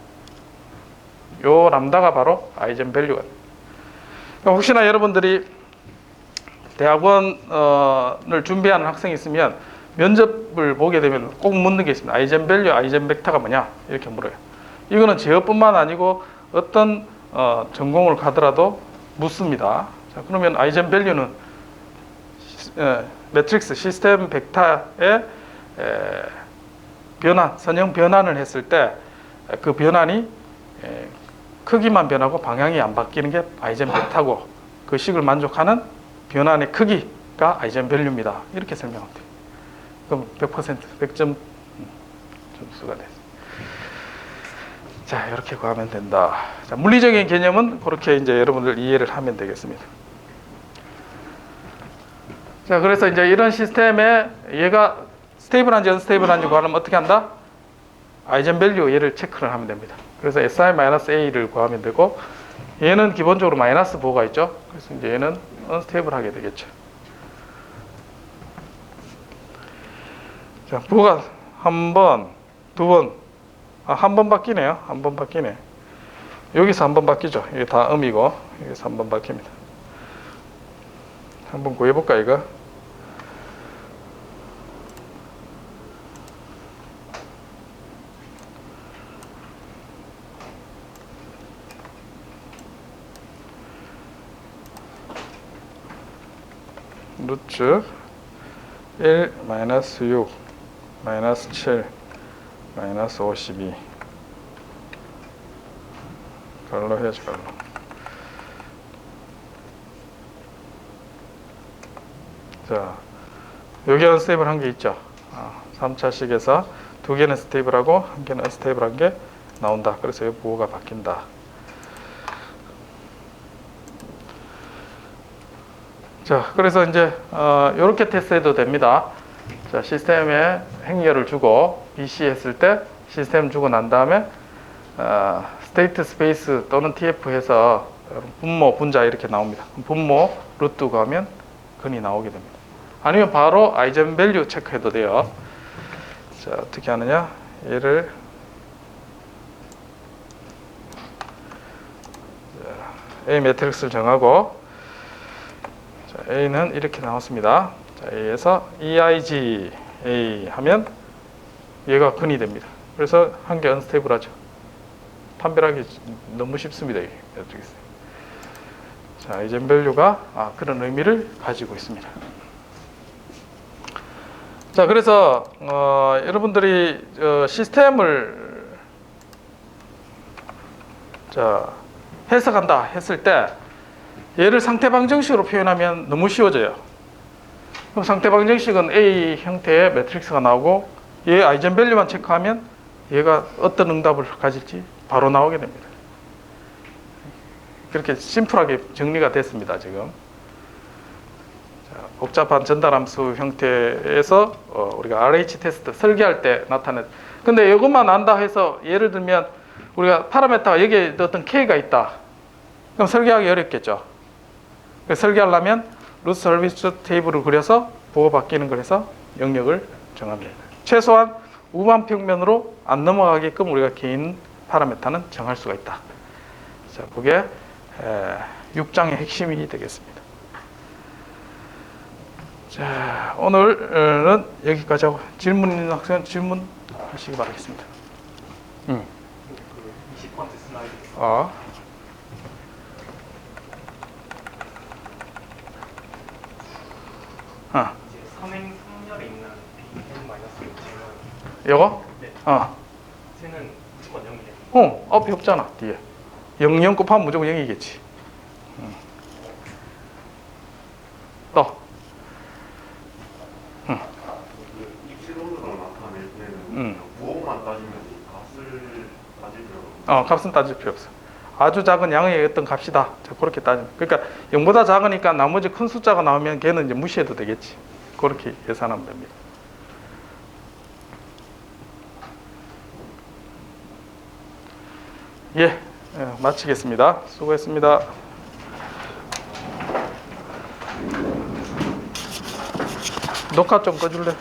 요 람다가 바로 아이젠밸류가 됩니다. 혹시나 여러분들이 대학원을 준비하는 학생이 있으면 면접을 보게 되면 꼭 묻는 게 있습니다. 아이젠밸류, 아이젠벡터가 뭐냐? 이렇게 물어요. 이거는 제어뿐만 아니고 어떤 전공을 가더라도 묻습니다. 자, 그러면 아이젠밸류는 매트릭스 시스템 벡터의 변환, 선형 변환을 했을 때 그 변환이 크기만 변하고 방향이 안 바뀌는 게 아이젠벡터고, 그 식을 만족하는 변환의 크기가 아이젠밸류입니다. 이렇게 설명하면 돼요. 그럼 100%, 100점 점수가 돼요. 자, 이렇게 구하면 된다. 자, 물리적인 개념은 그렇게 이제 여러분들 이해를 하면 되겠습니다. 자, 그래서 이제 이런 시스템에 얘가 스테이블한지 언스테이블한지 구하려면 어떻게 한다? 아이젠밸류 얘를 체크를 하면 됩니다. 그래서 si-a를 구하면 되고, 얘는 기본적으로 마이너스 보호가 있죠. 그래서 이제 얘는 언스테이블하게 되겠죠. 자, 부호가 한 번, 두 번, 한 번 바뀌네요. 한 번 바뀌네. 여기서 한 번 바뀌죠. 이게 다 음이고, 여기서 한 번 바뀝니다. 한번 구해볼까, 이거? 루트 1 마이너스 6 마이너스 7 마이너스 52 갈로 해야지, 갈로. 자, 여기 언스테이블 한 게 있죠. 3차식에서 두 개는 스테이블하고 한 개는 언스테이블한 게 나온다. 그래서 이 부호가 바뀐다. 자, 그래서 이제 이렇게 테스트해도 됩니다. 자, 시스템에 행렬을 주고 BC 했을 때 시스템 주고 난 다음에 스테이트 스페이스 또는 TF 해서 분모, 분자 이렇게 나옵니다. 분모 루트 가면 근이 나오게 됩니다. 아니면 바로 아이젠밸류 체크해도 돼요. 자, 어떻게 하느냐? 얘를 A 매트릭스를 정하고, 자, A는 이렇게 나왔습니다. 자, A에서 EIG A 하면 얘가 근이 됩니다. 그래서 한 개 언스테이블하죠. 판별하기 너무 쉽습니다. 이게 매트릭스. 자, 아이젠밸류가 그런 의미를 가지고 있습니다. 자, 그래서 여러분들이 시스템을 해석한다 했을 때 얘를 상태방 정식으로 표현하면 너무 쉬워져요. 그럼 상태방 정식은 A 형태의 매트릭스가 나오고 얘 아이젠밸류만 체크하면 얘가 어떤 응답을 가질지 바로 나오게 됩니다. 그렇게 심플하게 정리가 됐습니다. 지금 자, 복잡한 전달함수 형태에서 우리가 RH 테스트 설계할 때 나타낸. 근데 이것만 안다 해서 예를 들면 우리가 파라메타가 여기에 어떤 K가 있다. 그럼 설계하기 어렵겠죠. 설계하려면 루트 서비스 테이블을 그려서 보호 바뀌는 걸 해서 영역을 정합니다. 최소한 우만 평면으로 안 넘어가게끔 우리가 개인 파라메타는 정할 수가 있다. 자, 그게 6장의 핵심이 되겠습니다. 자, 오늘은 여기까지 하고 질문 있는 학생 질문하시기 바라겠습니다. 20번째 슬라이드. 이제 삼행삼열에 있는 Bn-6는 요거? 네. 쟤는 무조건 0이에요. 앞에 없잖아. 뒤에 0 곱하면 무조건 0이겠지. 또 입실로드가 나타낼 때는 부호만 따지면 값을 따질 필요가 없어요. 값은 따질 필요 없어. 아주 작은 양의 어떤 값이다. 자, 그렇게 따지면. 그러니까 0보다 작으니까 나머지 큰 숫자가 나오면 걔는 이제 무시해도 되겠지. 그렇게 계산하면 됩니다. 마치겠습니다. 수고했습니다. 녹화 좀 꺼줄래?